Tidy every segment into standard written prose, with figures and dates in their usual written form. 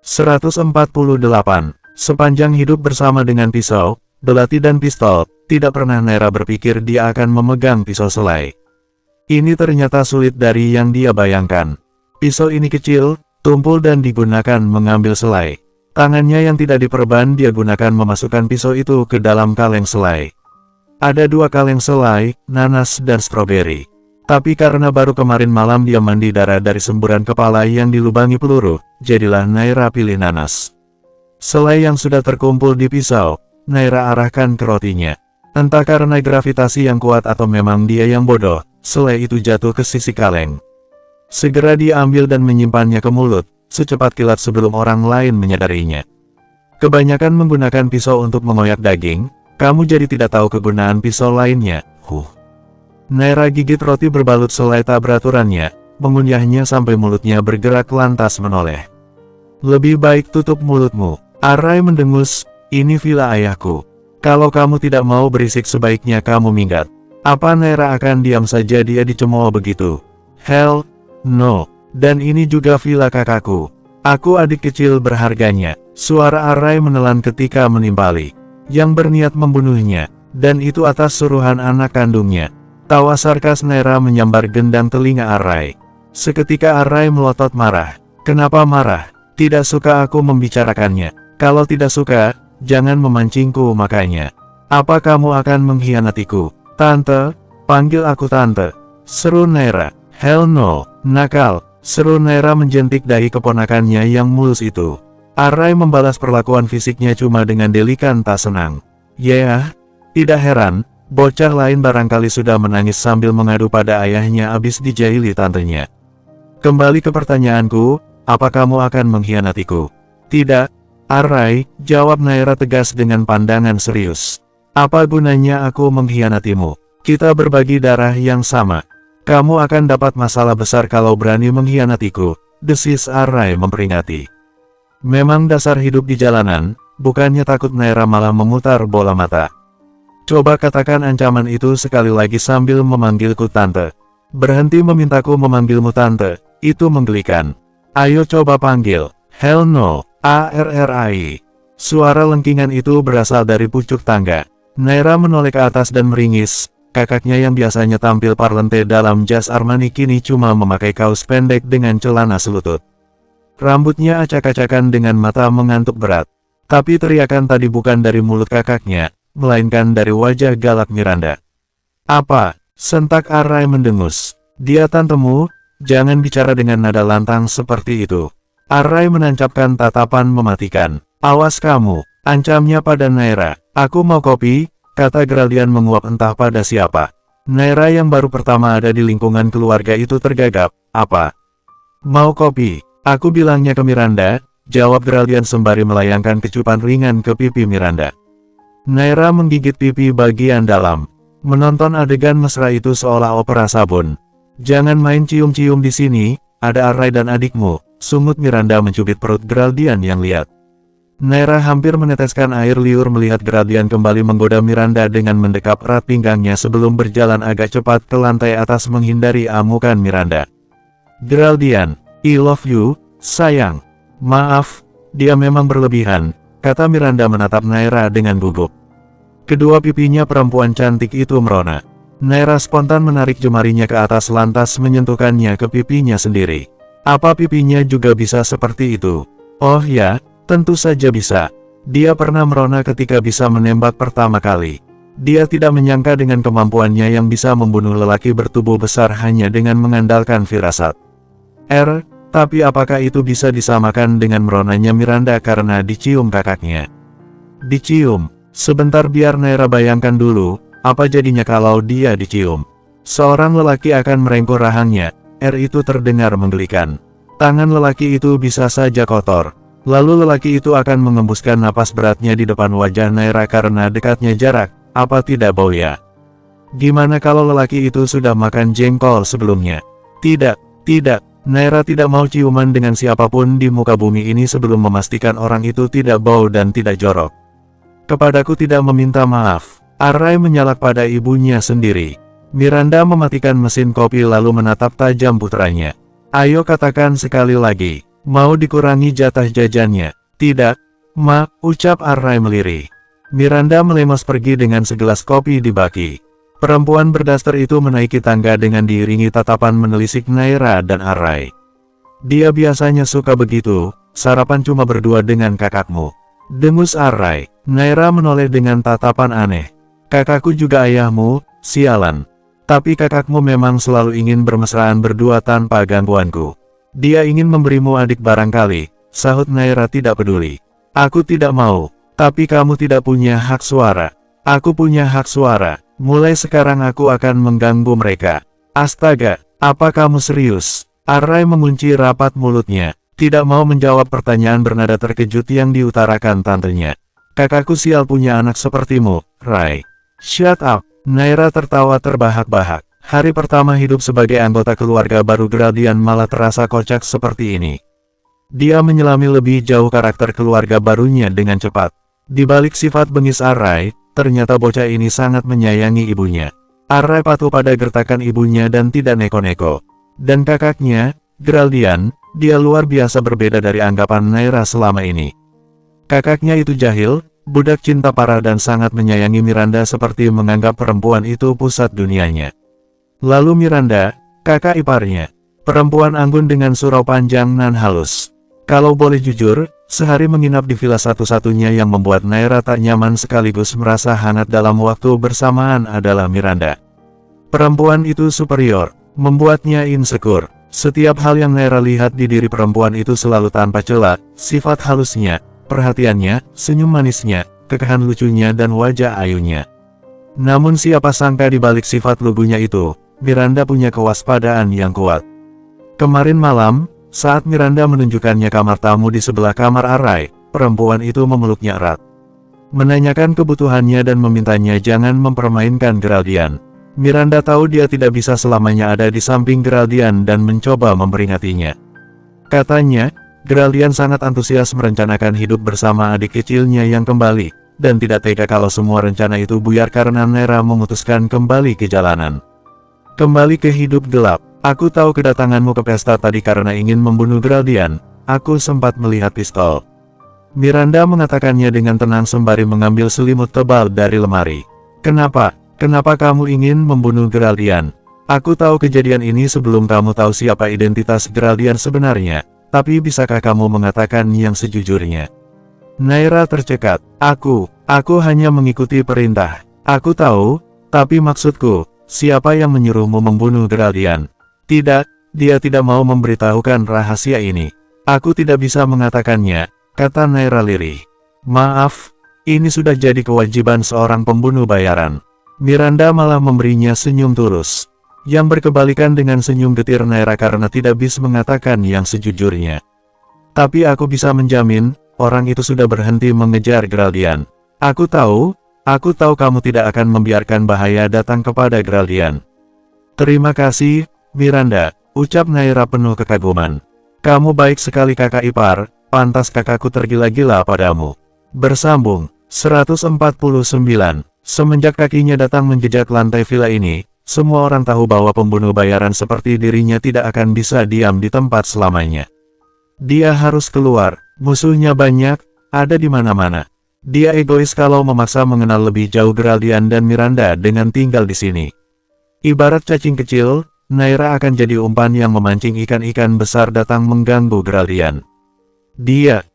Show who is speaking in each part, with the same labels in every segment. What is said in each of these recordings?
Speaker 1: 148. Sepanjang hidup bersama dengan pisau, belati dan pistol, tidak pernah Naira berpikir dia akan memegang pisau selai. Ini ternyata sulit dari yang dia bayangkan. Pisau ini kecil, tumpul dan digunakan mengambil selai. Tangannya yang tidak diperban dia gunakan memasukkan pisau itu ke dalam kaleng selai. Ada 2 kaleng selai, nanas dan stroberi. Tapi karena baru kemarin malam dia mandi darah dari semburan kepala yang dilubangi peluru, jadilah Naira pilih nanas. Selai yang sudah terkumpul di pisau, Naira arahkan ke rotinya. Entah karena gravitasi yang kuat atau memang dia yang bodoh, selai itu jatuh ke sisi kaleng. Segera dia ambil dan menyimpannya ke mulut, secepat kilat sebelum orang lain menyadarinya. Kebanyakan menggunakan pisau untuk mengoyak daging, kamu jadi tidak tahu kegunaan pisau lainnya. Naira gigit roti berbalut selai tak beraturannya, mengunyahnya sampai mulutnya bergerak lantas menoleh. Lebih baik tutup mulutmu, Arai mendengus, ini villa ayahku. Kalau kamu tidak mau berisik sebaiknya kamu minggat. Apa Naira akan diam saja dia dicemooh begitu? Hell, no. Dan ini juga villa kakakku. Aku adik kecil berharganya. Suara Arai menelan ketika menimpali. Yang berniat membunuhnya. Dan itu atas suruhan anak kandungnya. Tawa sarkas Naira menyambar gendang telinga Arai. Seketika Arai melotot marah. Kenapa marah? Tidak suka aku membicarakannya. Kalau tidak suka, jangan memancingku makanya. Apa kamu akan mengkhianatiku? Tante, panggil aku tante. Seru Naira. Hell no, nakal. Seru Naira menjentik dahi keponakannya yang mulus itu. Arai membalas perlakuan fisiknya cuma dengan delikan tak senang. Tidak heran, bocah lain barangkali sudah menangis sambil mengadu pada ayahnya abis dijahili tantenya. Kembali ke pertanyaanku, apa kamu akan mengkhianatiku? Tidak, Arai, jawab Naira tegas dengan pandangan serius. Apa gunanya aku mengkhianatimu? Kita berbagi darah yang sama. Kamu akan dapat masalah besar kalau berani mengkhianatiku, desis Arai memperingati. Memang dasar hidup di jalanan, bukannya takut Naira malah memutar bola mata. Coba katakan ancaman itu sekali lagi sambil memanggilku tante. Berhenti memintaku memanggilmu tante, itu menggelikan. Ayo coba panggil, hell no, Arrai. Suara lengkingan itu berasal dari pucuk tangga. Naira menoleh ke atas dan meringis. Kakaknya yang biasanya tampil parlente dalam jas Armani kini cuma memakai kaos pendek dengan celana selutut. Rambutnya acak-acakan dengan mata mengantuk berat. Tapi teriakan tadi bukan dari mulut kakaknya, melainkan dari wajah galak Miranda. Apa? Sentak Arai mendengus. Dia tantemu, jangan bicara dengan nada lantang seperti itu. Arai menancapkan tatapan mematikan. Awas kamu, ancamnya pada Naira. Aku mau kopi. Kata Geraldian menguap entah pada siapa. Naira yang baru pertama ada di lingkungan keluarga itu tergagap. Apa? Mau kopi? Aku bilangnya ke Miranda, jawab Geraldian sembari melayangkan kecupan ringan ke pipi Miranda. Naira menggigit pipi bagian dalam. Menonton adegan mesra itu seolah opera sabun. Jangan main cium-cium di sini, ada Arai dan adikmu, sungut Miranda mencubit perut Geraldian yang liat. Naira hampir meneteskan air liur melihat Geraldian kembali menggoda Miranda dengan mendekap erat pinggangnya sebelum berjalan agak cepat ke lantai atas menghindari amukan Miranda. Geraldian, I love you, sayang. Maaf, dia memang berlebihan, kata Miranda menatap Naira dengan gugup. Kedua pipinya perempuan cantik itu merona. Naira spontan menarik jemarinya ke atas lantas menyentuhkannya ke pipinya sendiri. Apa pipinya juga bisa seperti itu? Oh ya. Tentu saja bisa. Dia pernah merona ketika bisa menembak pertama kali. Dia tidak menyangka dengan kemampuannya yang bisa membunuh lelaki bertubuh besar hanya dengan mengandalkan firasat. Tapi apakah itu bisa disamakan dengan meronanya Miranda karena dicium kakaknya? Dicium? Sebentar biar Naira bayangkan dulu, apa jadinya kalau dia dicium? Seorang lelaki akan merengkuh rahangnya, itu terdengar menggelikan. Tangan lelaki itu bisa saja kotor. Lalu lelaki itu akan mengembuskan napas beratnya di depan wajah Naira karena dekatnya jarak, apa tidak bau ya? Gimana kalau lelaki itu sudah makan jengkol sebelumnya? Tidak, Naira tidak mau ciuman dengan siapapun di muka bumi ini sebelum memastikan orang itu tidak bau dan tidak jorok. Kepadaku tidak meminta maaf, Arai menyalak pada ibunya sendiri. Miranda mematikan mesin kopi lalu menatap tajam putranya. Ayo katakan sekali lagi. Mau dikurangi jatah jajannya? Tidak, Ma, ucap Arrai melirih. Miranda melemos pergi dengan segelas kopi di baki. Perempuan berdaster itu menaiki tangga dengan diiringi tatapan menelisik Naira dan Arrai. Dia biasanya suka begitu, sarapan cuma berdua dengan kakakmu. Dengus Arrai. Naira menoleh dengan tatapan aneh. Kakakku juga ayahmu, sialan. Tapi kakakmu memang selalu ingin bermesraan berdua tanpa gangguanku. Dia ingin memberimu adik barangkali, sahut Naira tidak peduli. Aku tidak mau, tapi kamu tidak punya hak suara. Aku punya hak suara, mulai sekarang aku akan mengganggu mereka. Astaga, apa kamu serius? Arrai mengunci rapat mulutnya, tidak mau menjawab pertanyaan bernada terkejut yang diutarakan tantenya. Kakakku sial punya anak sepertimu, Rai. Shut up. Naira tertawa terbahak-bahak. Hari pertama hidup sebagai anggota keluarga baru Geraldian malah terasa kocak seperti ini. Dia menyelami lebih jauh karakter keluarga barunya dengan cepat. Di balik sifat bengis Arrai, ternyata bocah ini sangat menyayangi ibunya. Arrai patuh pada gertakan ibunya dan tidak neko-neko. Dan kakaknya, Geraldian, dia luar biasa berbeda dari anggapan Naira selama ini. Kakaknya itu jahil, budak cinta parah dan sangat menyayangi Miranda seperti menganggap perempuan itu pusat dunianya. Lalu Miranda, kakak iparnya, perempuan anggun dengan surau panjang nan halus. Kalau boleh jujur, sehari menginap di villa satu-satunya yang membuat Naira tak nyaman sekaligus merasa hangat dalam waktu bersamaan adalah Miranda. Perempuan itu superior, membuatnya insecure. Setiap hal yang Naira lihat di diri perempuan itu selalu tanpa celah, sifat halusnya, perhatiannya, senyum manisnya, kekahan lucunya dan wajah ayunya. Namun siapa sangka di balik sifat lugunya itu, Miranda punya kewaspadaan yang kuat. Kemarin malam, saat Miranda menunjukkannya kamar tamu di sebelah kamar Arrai, perempuan itu memeluknya erat. Menanyakan kebutuhannya dan memintanya jangan mempermainkan Geraldian. Miranda tahu dia tidak bisa selamanya ada di samping Geraldian dan mencoba memperingatinya. Katanya, Geraldian sangat antusias merencanakan hidup bersama adik kecilnya yang kembali, dan tidak tega kalau semua rencana itu buyar karena Naira memutuskan kembali ke jalanan. Kembali ke hidup gelap. Aku tahu kedatanganmu ke pesta tadi karena ingin membunuh Geraldian. Aku sempat melihat pistol. Miranda mengatakannya dengan tenang sembari mengambil selimut tebal dari lemari. Kenapa? Kenapa kamu ingin membunuh Geraldian? Aku tahu kejadian ini sebelum kamu tahu siapa identitas Geraldian sebenarnya. Tapi bisakah kamu mengatakan yang sejujurnya? Naira tercekat. Aku hanya mengikuti perintah. Aku tahu, tapi maksudku, siapa yang menyuruhmu membunuh Geraldian? Tidak, dia tidak mau memberitahukan rahasia ini. Aku tidak bisa mengatakannya, kata Naira lirih. Maaf, ini sudah jadi kewajiban seorang pembunuh bayaran. Miranda malah memberinya senyum tulus, yang berkebalikan dengan senyum getir Naira karena tidak bisa mengatakan yang sejujurnya. Tapi aku bisa menjamin, orang itu sudah berhenti mengejar Geraldian. Aku tahu kamu tidak akan membiarkan bahaya datang kepada Geraldian. Terima kasih, Miranda, ucap Naira penuh kekaguman. Kamu baik sekali kakak ipar, pantas kakakku tergila-gila padamu. Bersambung, 149. Semenjak kakinya datang menjejak lantai villa ini, semua orang tahu bahwa pembunuh bayaran seperti dirinya tidak akan bisa diam di tempat selamanya. Dia harus keluar, musuhnya banyak, ada di mana-mana. Dia egois kalau memaksa mengenal lebih jauh Geraldian dan Miranda dengan tinggal di sini. Ibarat cacing kecil, Naira akan jadi umpan yang memancing ikan-ikan besar datang mengganggu Geraldian. Dia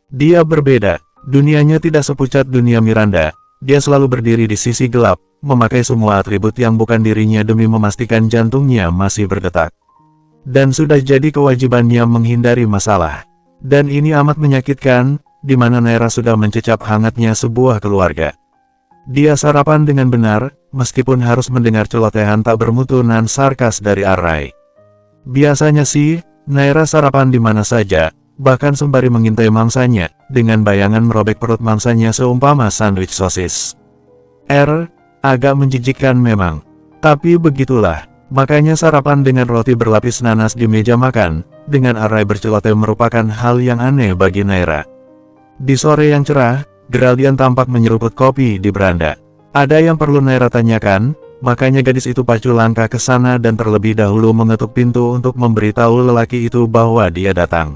Speaker 1: berbeda, dunianya tidak sepucat dunia Miranda. Dia selalu berdiri di sisi gelap, memakai semua atribut yang bukan dirinya demi memastikan jantungnya masih berdetak. Dan sudah jadi kewajibannya menghindari masalah. Dan ini amat menyakitkan, di mana Naira sudah mencecap hangatnya sebuah keluarga. Dia sarapan dengan benar, meskipun harus mendengar celotehan tak bermutu nan sarkas dari Arrai. Biasanya sih, Naira sarapan di mana saja, bahkan sembari mengintai mangsanya, dengan bayangan merobek perut mangsanya seumpama sandwich sosis. Agak menjijikkan memang. Tapi begitulah, makanya sarapan dengan roti berlapis nanas di meja makan, dengan Arrai berceloteh merupakan hal yang aneh bagi Naira. Di sore yang cerah, Geraldian tampak menyeruput kopi di beranda. Ada yang perlu Naira tanyakan, makanya gadis itu pacu langkah ke sana dan terlebih dahulu mengetuk pintu untuk memberitahu lelaki itu bahwa dia datang.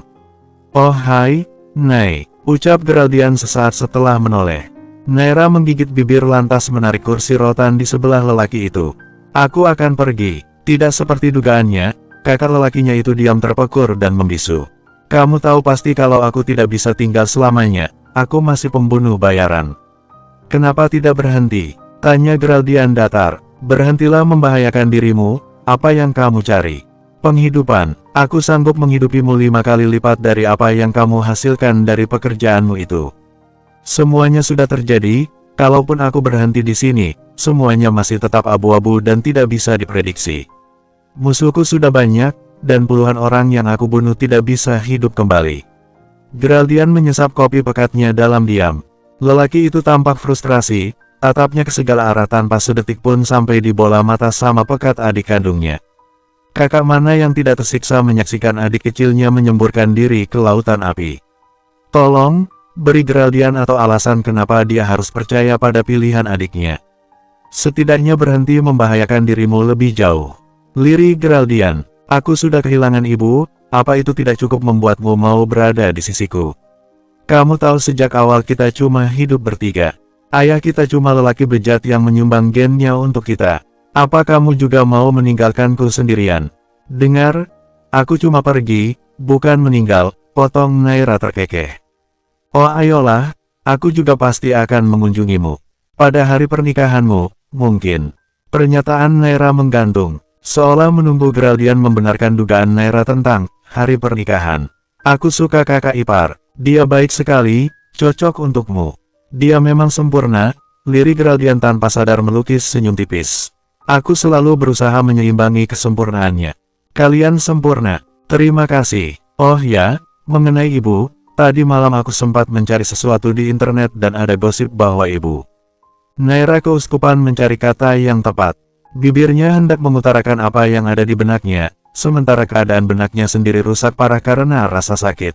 Speaker 1: Oh hai, Nay, ucap Geraldian sesaat setelah menoleh. Naira menggigit bibir lantas menarik kursi rotan di sebelah lelaki itu. Aku akan pergi. Tidak seperti dugaannya, kakak lelakinya itu diam terpekur dan membisu. Kamu tahu pasti kalau aku tidak bisa tinggal selamanya, aku masih pembunuh bayaran. Kenapa tidak berhenti? Tanya Geraldian datar. Berhentilah membahayakan dirimu, apa yang kamu cari? Penghidupan, aku sanggup menghidupimu 5 kali lipat dari apa yang kamu hasilkan dari pekerjaanmu itu. Semuanya sudah terjadi, kalaupun aku berhenti di sini, semuanya masih tetap abu-abu dan tidak bisa diprediksi. Musuhku sudah banyak, dan puluhan orang yang aku bunuh tidak bisa hidup kembali. Geraldian menyesap kopi pekatnya dalam diam. Lelaki itu tampak frustrasi, tatapnya ke segala arah tanpa sedetik pun sampai di bola mata sama pekat adik kandungnya. Kakak mana yang tidak tersiksa menyaksikan adik kecilnya menyemburkan diri ke lautan api? Tolong, beri Geraldian atau alasan kenapa dia harus percaya pada pilihan adiknya. Setidaknya berhenti membahayakan dirimu lebih jauh. Lirih Geraldian, aku sudah kehilangan ibu, apa itu tidak cukup membuatmu mau berada di sisiku? Kamu tahu sejak awal kita cuma hidup bertiga. Ayah kita cuma lelaki bejat yang menyumbang gennya untuk kita. Apa kamu juga mau meninggalkanku sendirian? Dengar, aku cuma pergi, bukan meninggal, potong Naira terkekeh. Oh ayolah, aku juga pasti akan mengunjungimu. Pada hari pernikahanmu, mungkin. Pernyataan Naira menggantung, seolah menunggu Geraldian membenarkan dugaan Naira tentang hari pernikahan. Aku suka kakak ipar, dia baik sekali, cocok untukmu. Dia memang sempurna, lirih Geraldian tanpa sadar melukis senyum tipis. Aku selalu berusaha menyeimbangi kesempurnaannya. Kalian sempurna, terima kasih. Oh ya, mengenai ibu, tadi malam aku sempat mencari sesuatu di internet dan ada gosip bahwa ibu. Naira keuskupan mencari kata yang tepat. Bibirnya hendak mengutarakan apa yang ada di benaknya, sementara keadaan benaknya sendiri rusak parah karena rasa sakit.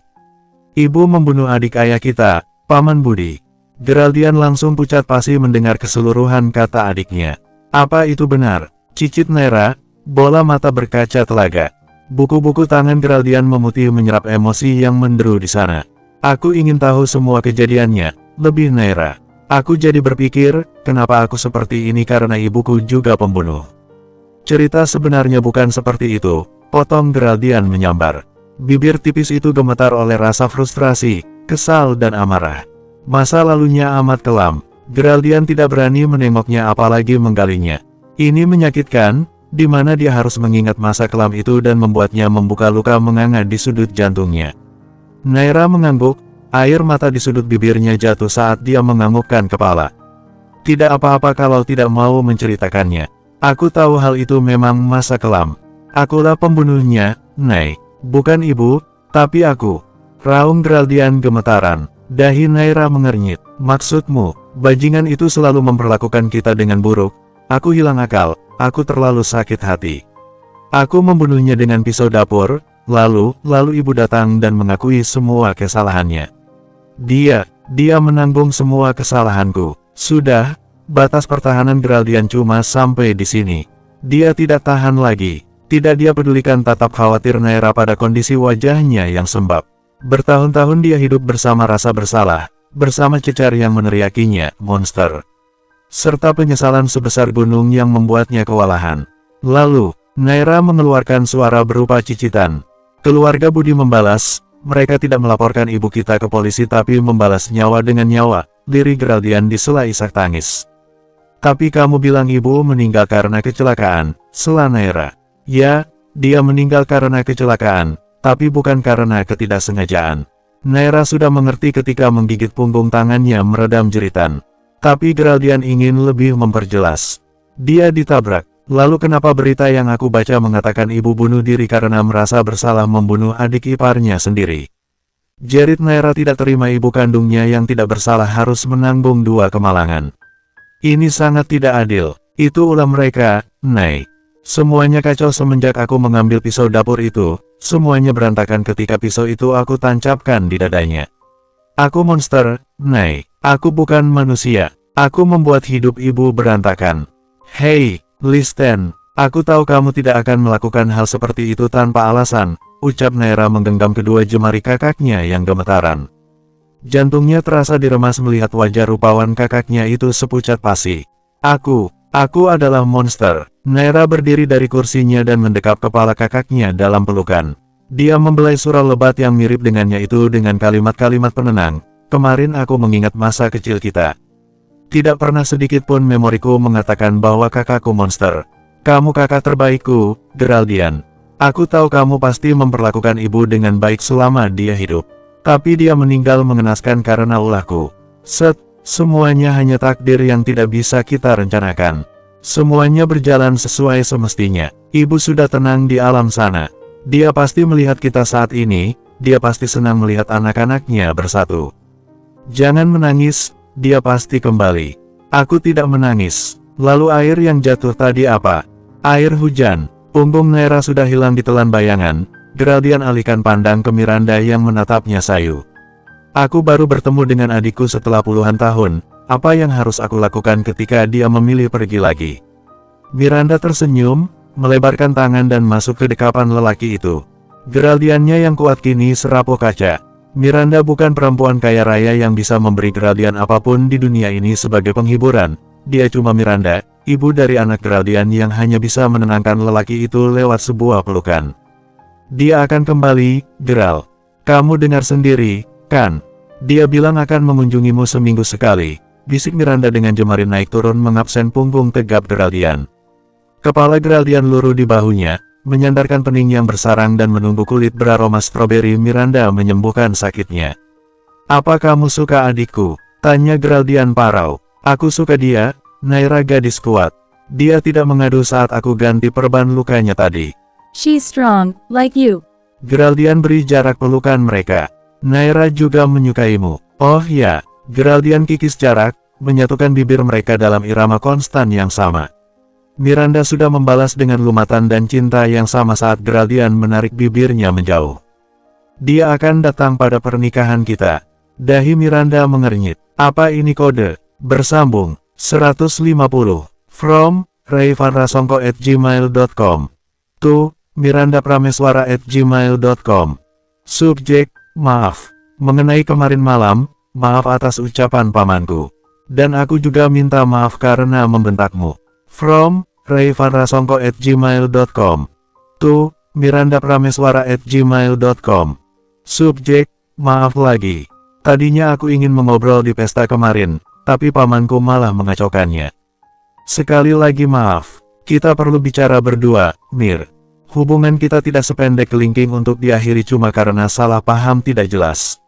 Speaker 1: Ibu membunuh adik ayah kita, Paman Budi. Geraldian langsung pucat pasi mendengar keseluruhan kata adiknya. Apa itu benar? Cicit Naira, bola mata berkaca telaga. Buku-buku tangan Geraldian memutih menyerap emosi yang menderu di sana. Aku ingin tahu semua kejadiannya, lebih Naira. Aku jadi berpikir, kenapa aku seperti ini karena ibuku juga pembunuh. Cerita sebenarnya bukan seperti itu, potong Geraldian menyambar. Bibir tipis itu gemetar oleh rasa frustrasi, kesal dan amarah. Masa lalunya amat kelam, Geraldian tidak berani menengoknya apalagi menggalinya. Ini menyakitkan, di mana dia harus mengingat masa kelam itu dan membuatnya membuka luka menganga di sudut jantungnya. Naira mengangguk, air mata di sudut bibirnya jatuh saat dia menganggukkan kepala. Tidak apa-apa kalau tidak mau menceritakannya. Aku tahu hal itu memang masa kelam. Akulah pembunuhnya, Nay. Bukan ibu, tapi aku. Raung Geraldian gemetaran. Dahi Naira mengernyit. Maksudmu, bajingan itu selalu memperlakukan kita dengan buruk. Aku hilang akal, aku terlalu sakit hati. Aku membunuhnya dengan pisau dapur, lalu ibu datang dan mengakui semua kesalahannya. Dia menanggung semua kesalahanku. Sudah, batas pertahanan Geraldian cuma sampai di sini. Dia tidak tahan lagi. Tidak dia pedulikan tatap khawatir Naira pada kondisi wajahnya yang sembab. Bertahun-tahun dia hidup bersama rasa bersalah, bersama cecar yang meneriakinya, monster. Serta penyesalan sebesar gunung yang membuatnya kewalahan. Lalu, Naira mengeluarkan suara berupa cicitan. Keluarga Budi membalas, mereka tidak melaporkan ibu kita ke polisi tapi membalas nyawa dengan nyawa, lirih Geraldian disela isak tangis. Tapi kamu bilang ibu meninggal karena kecelakaan, sela Naira. Ya, dia meninggal karena kecelakaan, tapi bukan karena ketidaksengajaan. Naira sudah mengerti ketika menggigit punggung tangannya meredam jeritan. Tapi Geraldian ingin lebih memperjelas. Dia ditabrak. Lalu kenapa berita yang aku baca mengatakan ibu bunuh diri karena merasa bersalah membunuh adik iparnya sendiri? Jerit Naira tidak terima ibu kandungnya yang tidak bersalah harus menanggung dua kemalangan. Ini sangat tidak adil. Itu ulah mereka, Nay. Semuanya kacau semenjak aku mengambil pisau dapur itu. Semuanya berantakan ketika pisau itu aku tancapkan di dadanya. Aku monster, Nay. Aku bukan manusia. Aku membuat hidup ibu berantakan. Hei, listen. Aku tahu kamu tidak akan melakukan hal seperti itu tanpa alasan. ucap Naira menggenggam kedua jemari kakaknya yang gemetaran. Jantungnya terasa diremas melihat wajah rupawan kakaknya itu sepucat pasi. Aku adalah monster. Naira berdiri dari kursinya dan mendekap kepala kakaknya dalam pelukan. Dia membelai surau lebat yang mirip dengannya itu dengan kalimat-kalimat penenang. Kemarin aku mengingat masa kecil kita. Tidak pernah sedikit pun memoriku mengatakan bahwa kakakku monster. Kamu kakak terbaikku, Geraldian. Aku tahu kamu pasti memperlakukan ibu dengan baik selama dia hidup. Tapi dia meninggal mengenaskan karena ulahku. Semuanya hanya takdir yang tidak bisa kita rencanakan. Semuanya berjalan sesuai semestinya. Ibu sudah tenang di alam sana. Dia pasti melihat kita saat ini, dia pasti senang melihat anak-anaknya bersatu. Jangan menangis, dia pasti kembali. Aku tidak menangis. Lalu air yang jatuh tadi apa? Air hujan. Punggung Naira sudah hilang ditelan bayangan. Geraldian alihkan pandang ke Miranda yang menatapnya sayu. Aku baru bertemu dengan adikku setelah puluhan tahun. Apa yang harus aku lakukan ketika dia memilih pergi lagi? Miranda tersenyum, melebarkan tangan dan masuk ke dekapan lelaki itu. Geraldiannya yang kuat kini serapuh kaca. Miranda bukan perempuan kaya raya yang bisa memberi Geraldian apapun di dunia ini sebagai penghiburan. Dia cuma Miranda, ibu dari anak Geraldian yang hanya bisa menenangkan lelaki itu lewat sebuah pelukan. Dia akan kembali, Geral. Kamu dengar sendiri, kan? Dia bilang akan mengunjungimu seminggu sekali. Bisik Miranda dengan jemari naik turun mengabsen punggung tegap Geraldian. Kepala Geraldian luruh di bahunya, menyandarkan pening yang bersarang dan menunggu kulit beraroma stroberi Miranda menyembuhkan sakitnya. Apa kamu suka adikku? Tanya Geraldian parau. Aku suka dia, Naira gadis kuat. Dia tidak mengadu saat aku ganti perban lukanya tadi.
Speaker 2: She's strong, like you.
Speaker 1: Geraldian beri jarak pelukan mereka. Naira juga menyukaimu. Oh ya, Geraldian kikis jarak, menyatukan bibir mereka dalam irama konstan yang sama. Miranda sudah membalas dengan lumatan dan cinta yang sama saat Geraldian menarik bibirnya menjauh. Dia akan datang pada pernikahan kita. Dahi Miranda mengernyit. Apa ini kode? Bersambung. 150. From, rayvanrasongko@gmail.com. To, mirandaprameswara@gmail.com. Subjek, maaf. Mengenai kemarin malam, maaf atas ucapan pamanku. Dan aku juga minta maaf karena membentakmu. From, rayvanrasongko@gmail.com. To, mirandaprameswara@gmail.com. Subjek, maaf lagi. Tadinya aku ingin mengobrol di pesta kemarin, tapi pamanku malah mengacaukannya. Sekali lagi maaf. Kita perlu bicara berdua, Mir. Hubungan kita tidak sependek kelingking untuk diakhiri cuma karena salah paham tidak jelas.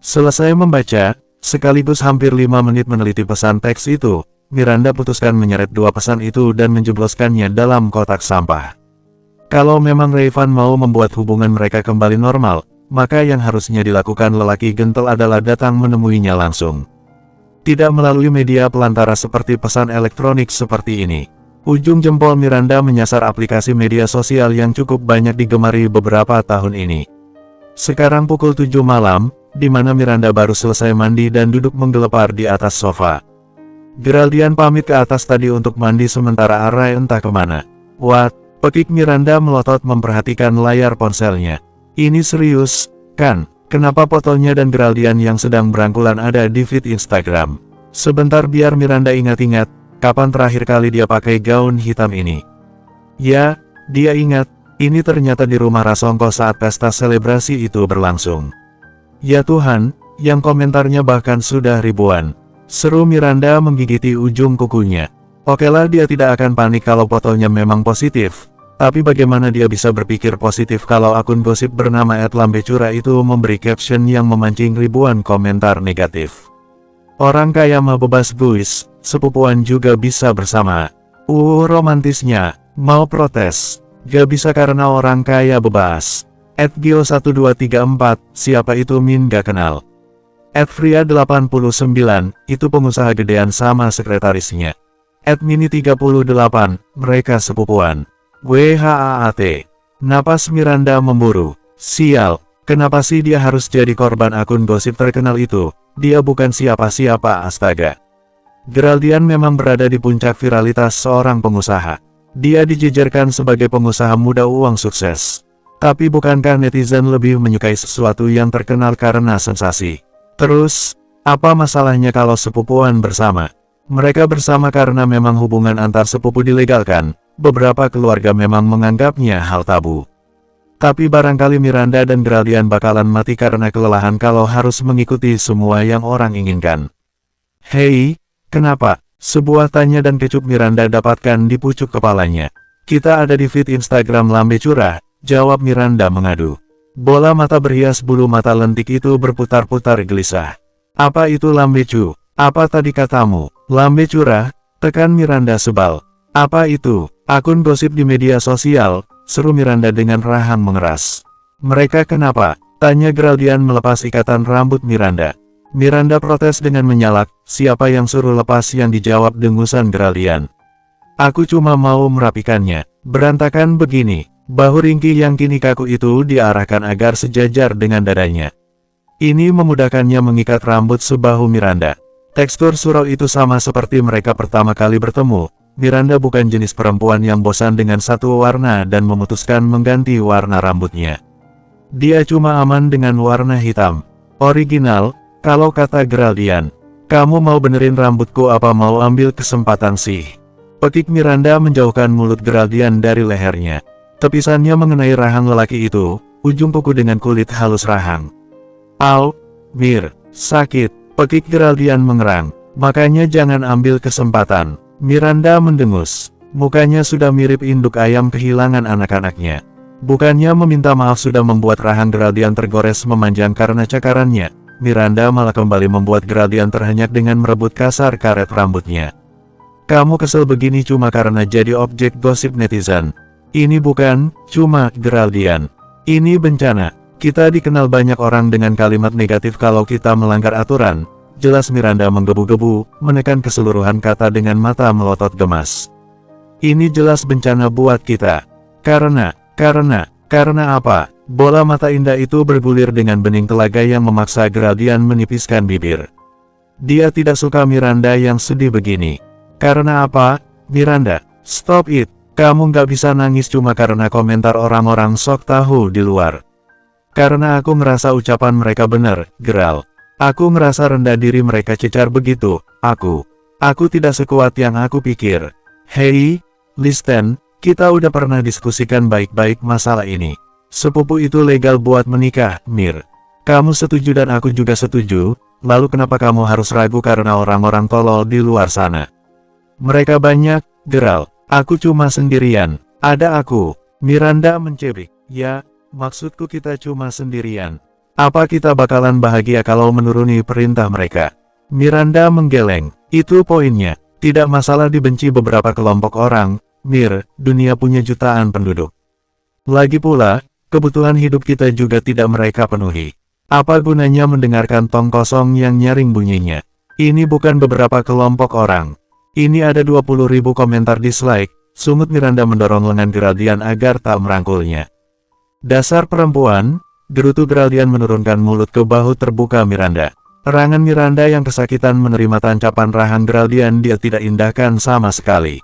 Speaker 1: Selesai membaca, sekaligus hampir 5 menit meneliti pesan teks itu, Miranda putuskan menyeret 2 pesan itu dan menjebloskannya dalam kotak sampah. Kalau memang Rayvan mau membuat hubungan mereka kembali normal, maka yang harusnya dilakukan lelaki gentle adalah datang menemuinya langsung. Tidak melalui media pelantara seperti pesan elektronik seperti ini. Ujung jempol Miranda menyasar aplikasi media sosial yang cukup banyak digemari beberapa tahun ini. Sekarang pukul 7 malam, di mana Miranda baru selesai mandi dan duduk menggelepar di atas sofa. Geraldian pamit ke atas tadi untuk mandi sementara Arai entah kemana. What? Pekik Miranda melotot memperhatikan layar ponselnya. Ini serius, kan? Kenapa fotonya dan Geraldian yang sedang berangkulan ada di feed Instagram? Sebentar biar Miranda ingat-ingat, kapan terakhir kali dia pakai gaun hitam ini? Ya, dia ingat, ini ternyata di rumah Rasongko saat pesta selebrasi itu berlangsung. Ya Tuhan, yang komentarnya bahkan sudah ribuan. Seru Miranda menggigiti ujung kukunya. Okelah dia tidak akan panik kalau fotonya memang positif. Tapi bagaimana dia bisa berpikir positif kalau akun gosip bernama @lambecura itu memberi caption yang memancing ribuan komentar negatif. Orang kaya mah bebas guys, sepupuan juga bisa bersama. Romantisnya, mau protes. Gak bisa karena orang kaya bebas. @gio1234, siapa itu Min gak kenal. @fria89, itu pengusaha gedean sama sekretarisnya. @mini38, mereka sepupuan. WHAAT. Napas Miranda memburu. Sial, kenapa sih dia harus jadi korban akun gosip terkenal itu? Dia bukan siapa-siapa astaga. Geraldian memang berada di puncak viralitas seorang pengusaha. Dia dijejerkan sebagai pengusaha muda uang sukses. Tapi bukankah netizen lebih menyukai sesuatu yang terkenal karena sensasi? Terus, apa masalahnya kalau sepupuan bersama? Mereka bersama karena memang hubungan antar sepupu dilegalkan. Beberapa keluarga memang menganggapnya hal tabu. Tapi barangkali Miranda dan Geraldine bakalan mati karena kelelahan kalau harus mengikuti semua yang orang inginkan. Hei, kenapa? Sebuah tanya dan kecup Miranda dapatkan di pucuk kepalanya. Kita ada di feed Instagram Lambe Curah, jawab Miranda mengadu. Bola mata berhias bulu mata lentik itu berputar-putar gelisah. Apa itu Lambe Cu? Apa tadi katamu? Lambe Curah, tekan Miranda sebal. Apa itu? Akun gosip di media sosial, seru Miranda dengan rahang mengeras. Mereka kenapa? Tanya Geraldine melepas ikatan rambut Miranda. Miranda protes dengan menyalak, siapa yang suruh lepas, yang dijawab dengusan Geraldine. Aku cuma mau merapikannya. Berantakan begini. Bahu ringkih yang kini kaku itu diarahkan agar sejajar dengan dadanya. Ini memudahkannya mengikat rambut sebahu Miranda. Tekstur surau itu sama seperti mereka pertama kali bertemu. Miranda bukan jenis perempuan yang bosan dengan satu warna dan memutuskan mengganti warna rambutnya. Dia cuma aman dengan warna hitam. Original, kalau kata Geraldine. Kamu mau benerin rambutku apa mau ambil kesempatan sih? Pekik Miranda menjauhkan mulut Geraldine dari lehernya. Tepisannya mengenai rahang lelaki itu, ujung kuku dengan kulit halus rahang. Au, Mir, sakit. Pekik Geraldine mengerang. Makanya jangan ambil kesempatan. Miranda mendengus. Mukanya sudah mirip induk ayam kehilangan anak-anaknya. Bukannya meminta maaf sudah membuat rahang Geraldine tergores memanjang karena cakarannya. Miranda malah kembali membuat Geraldine terhenyak dengan merebut kasar karet rambutnya. Kamu kesel begini cuma karena jadi objek gosip netizen. Ini bukan cuma Geraldine. Ini bencana. Kita dikenal banyak orang dengan kalimat negatif kalau kita melanggar aturan. Jelas Miranda menggebu-gebu, menekan keseluruhan kata dengan mata melotot gemas. Ini jelas bencana buat kita. Karena apa? Bola mata indah itu bergulir dengan bening telaga yang memaksa Geraldine menipiskan bibir. Dia tidak suka Miranda yang sedih begini. Karena apa? Miranda, stop it. Kamu nggak bisa nangis cuma karena komentar orang-orang sok tahu di luar. Karena aku ngerasa ucapan mereka benar, Geral. Aku ngerasa rendah diri mereka cecar begitu. Aku tidak sekuat yang aku pikir. Hei, listen, kita udah pernah diskusikan baik-baik masalah ini. Sepupu itu legal buat menikah, Mir. Kamu setuju dan aku juga setuju, lalu kenapa kamu harus ragu karena orang-orang tolol di luar sana? Mereka banyak, Geral. Aku cuma sendirian. Ada aku. Miranda mencebik. Ya, maksudku kita cuma sendirian. Apa kita bakalan bahagia kalau menuruni perintah mereka? Miranda menggeleng. Itu poinnya. Tidak masalah dibenci beberapa kelompok orang, Mir, dunia punya jutaan penduduk. Lagi pula, kebutuhan hidup kita juga tidak mereka penuhi. Apa gunanya mendengarkan tong kosong yang nyaring bunyinya? Ini bukan beberapa kelompok orang. Ini ada 20.000 komentar dislike. Sungut Miranda mendorong lengan Geraldine agar tak merangkulnya. Dasar perempuan, gerutu Geraldine menurunkan mulut ke bahu terbuka Miranda. Rangan Miranda yang kesakitan menerima tancapan rahang Geraldine dia tidak indahkan sama sekali.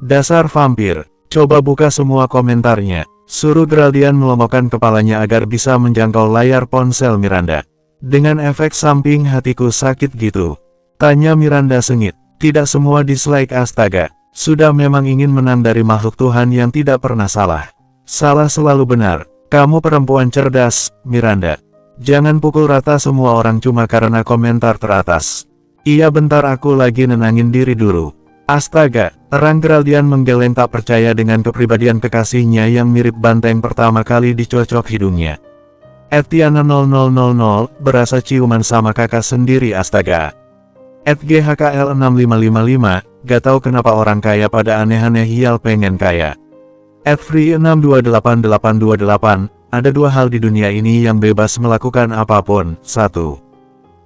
Speaker 1: Dasar vampir, coba buka semua komentarnya. Suruh Geraldine melomokkan kepalanya agar bisa menjangkau layar ponsel Miranda. Dengan efek samping hatiku sakit gitu. Tanya Miranda sengit. Tidak semua dislike astaga. Sudah memang ingin menang dari makhluk Tuhan yang tidak pernah salah. Salah selalu benar. Kamu perempuan cerdas, Miranda. Jangan pukul rata semua orang cuma karena komentar teratas. Iya bentar aku lagi nenangin diri dulu. Astaga, terang Geraldine menggeleng tak percaya dengan kepribadian kekasihnya yang mirip banteng pertama kali dicocok hidungnya. Etiana 0000, berasa ciuman sama kakak sendiri astaga. @GHKL6555, gak tahu kenapa orang kaya pada aneh-aneh hial pengen kaya. @Free628828, ada dua hal di dunia ini yang bebas melakukan apapun. 1.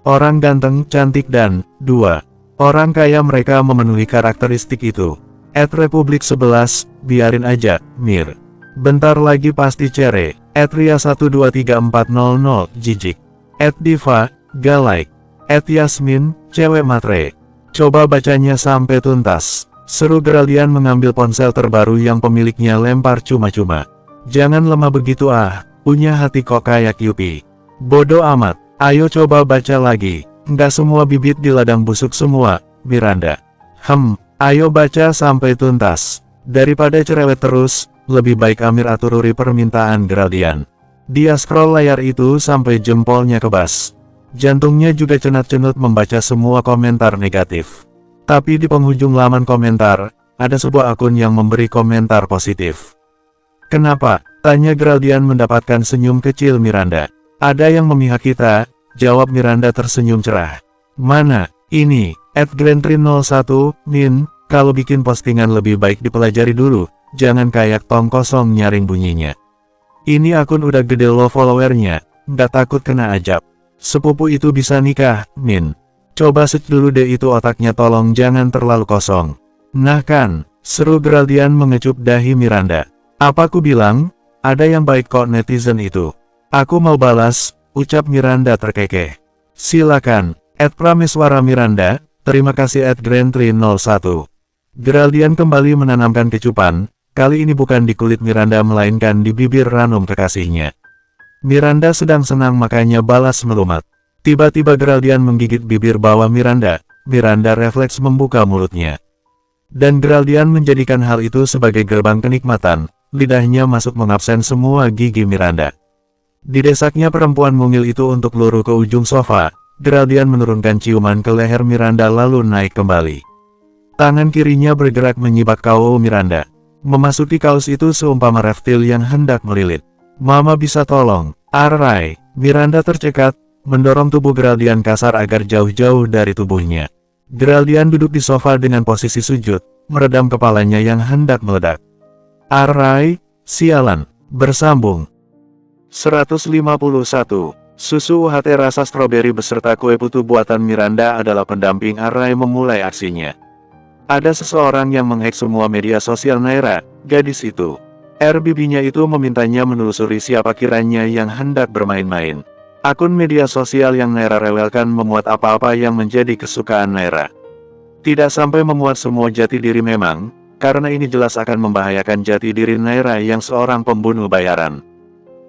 Speaker 1: Orang ganteng, cantik dan 2. Orang kaya mereka memenuhi karakteristik itu. @Republik11, biarin aja, Mir. Bentar lagi pasti cere. @Ria123400, jijik. @Diva, gak like. @Yasmin, cewek matre. Coba bacanya sampai tuntas. Seru Geraldine mengambil ponsel terbaru yang pemiliknya lempar cuma-cuma. Jangan lemah begitu punya hati kok kayak Yupi. Bodoh amat, ayo coba baca lagi. Nggak semua bibit di ladang busuk semua, Miranda. Ayo baca sampai tuntas. Daripada cerewet terus, lebih baik Amir atururi permintaan Geraldian. Dia scroll layar itu sampai jempolnya kebas. Jantungnya juga cenat-cenut membaca semua komentar negatif. Tapi di penghujung laman komentar, ada sebuah akun yang memberi komentar positif. Kenapa? Tanya Geraldian mendapatkan senyum kecil Miranda. Ada yang memihak kita, jawab Miranda tersenyum cerah. Mana? Ini, @grandtrin01, Min, kalau bikin postingan lebih baik dipelajari dulu, jangan kayak tong kosong nyaring bunyinya. Ini akun udah gede loh followernya, nggak takut kena ajab. Sepupu itu bisa nikah, Min. Coba cek dulu deh itu otaknya tolong jangan terlalu kosong. Nah kan, seru Geraldian mengecup dahi Miranda. Apa ku bilang? Ada yang baik kok netizen itu. Aku mau balas, ucap Miranda terkekeh. Silakan, @prameswara Miranda, terima kasih @grandtrin01. Geraldian kembali menanamkan kecupan, kali ini bukan di kulit Miranda melainkan di bibir ranum kekasihnya. Miranda sedang senang makanya balas melumat. Tiba-tiba Geraldian menggigit bibir bawah Miranda, Miranda refleks membuka mulutnya. Dan Geraldian menjadikan hal itu sebagai gerbang kenikmatan, lidahnya masuk mengabsen semua gigi Miranda. Didesaknya perempuan mungil itu untuk luru ke ujung sofa, Geraldian menurunkan ciuman ke leher Miranda lalu naik kembali. Tangan kirinya bergerak menyibak kaulo Miranda. Memasuki kaos itu seumpama reptil yang hendak melilit. Mama bisa tolong, Arai. Miranda tercekat, mendorong tubuh Geraldian kasar agar jauh-jauh dari tubuhnya. Geraldian duduk di sofa dengan posisi sujud, meredam kepalanya yang hendak meledak. Arai, sialan, bersambung. 151. Susu UHT rasa stroberi beserta kue putu buatan Miranda adalah pendamping Arai memulai aksinya. Ada seseorang yang menghack semua media sosial Naira, gadis itu. RBB-nya itu memintanya menelusuri siapa kiranya yang hendak bermain-main. Akun media sosial yang Naira rewelkan memuat apa-apa yang menjadi kesukaan Naira. Tidak sampai memuat semua jati diri memang, karena ini jelas akan membahayakan jati diri Naira yang seorang pembunuh bayaran.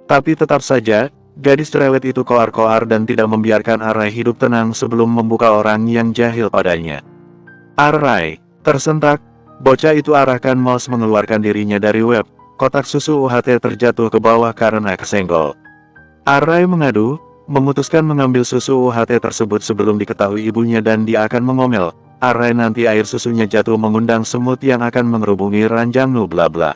Speaker 1: Tapi tetap saja, gadis cerewet itu koar-koar dan tidak membiarkan Arai hidup tenang sebelum membuka orang yang jahil padanya. Arai tersentak, bocah itu arahkan mouse mengeluarkan dirinya dari web, kotak susu UHT terjatuh ke bawah karena kesenggol. Arai mengadu, memutuskan mengambil susu UHT tersebut sebelum diketahui ibunya dan dia akan mengomel. Arai nanti air susunya jatuh mengundang semut yang akan mengerubungi ranjangmu bla bla.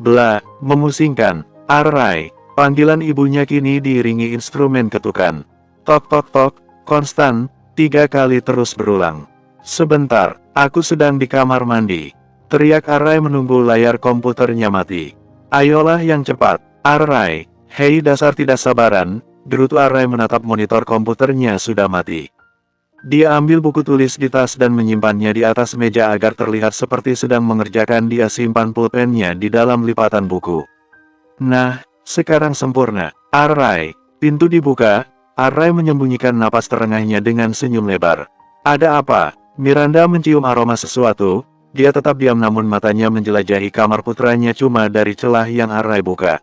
Speaker 1: Bla, memusingkan. Arai, panggilan ibunya kini diiringi instrumen ketukan. Tok tok tok, konstan, 3 kali terus berulang. Sebentar, aku sedang di kamar mandi. Teriak Arai menunggu layar komputernya mati. Ayolah yang cepat, Arai. Hei dasar tidak sabaran, gerutu Arai menatap monitor komputernya sudah mati. Dia ambil buku tulis di tas dan menyimpannya di atas meja agar terlihat seperti sedang mengerjakan. Dia simpan pulpennya di dalam lipatan buku. Nah, sekarang sempurna. Arai, pintu dibuka. Arai menyembunyikan napas terengahnya dengan senyum lebar. Ada apa? Miranda mencium aroma sesuatu. Dia tetap diam namun matanya menjelajahi kamar putranya cuma dari celah yang Arai buka.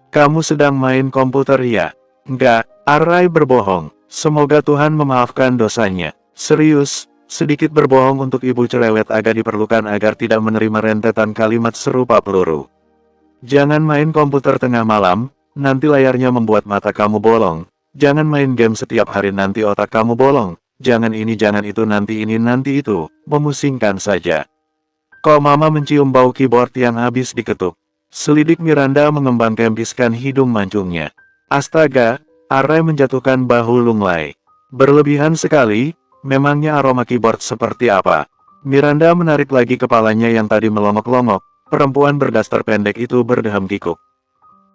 Speaker 1: Kamu sedang main komputer ya? Enggak, Arai berbohong. Semoga Tuhan memaafkan dosanya. Serius, sedikit berbohong untuk ibu cerewet agak diperlukan agar tidak menerima rentetan kalimat serupa peluru. Jangan main komputer tengah malam, nanti layarnya membuat mata kamu bolong. Jangan main game setiap hari nanti otak kamu bolong. Jangan ini jangan itu nanti ini nanti itu, memusingkan saja. Kok mama mencium bau keyboard yang habis diketuk? Selidik Miranda mengembang-kempiskan hidung mancungnya. Astaga, Arai menjatuhkan bahu Lunglai. Berlebihan sekali, memangnya aroma keyboard seperti apa? Miranda menarik lagi kepalanya yang tadi melongok-longok, perempuan berdaster pendek itu berdeham kikuk.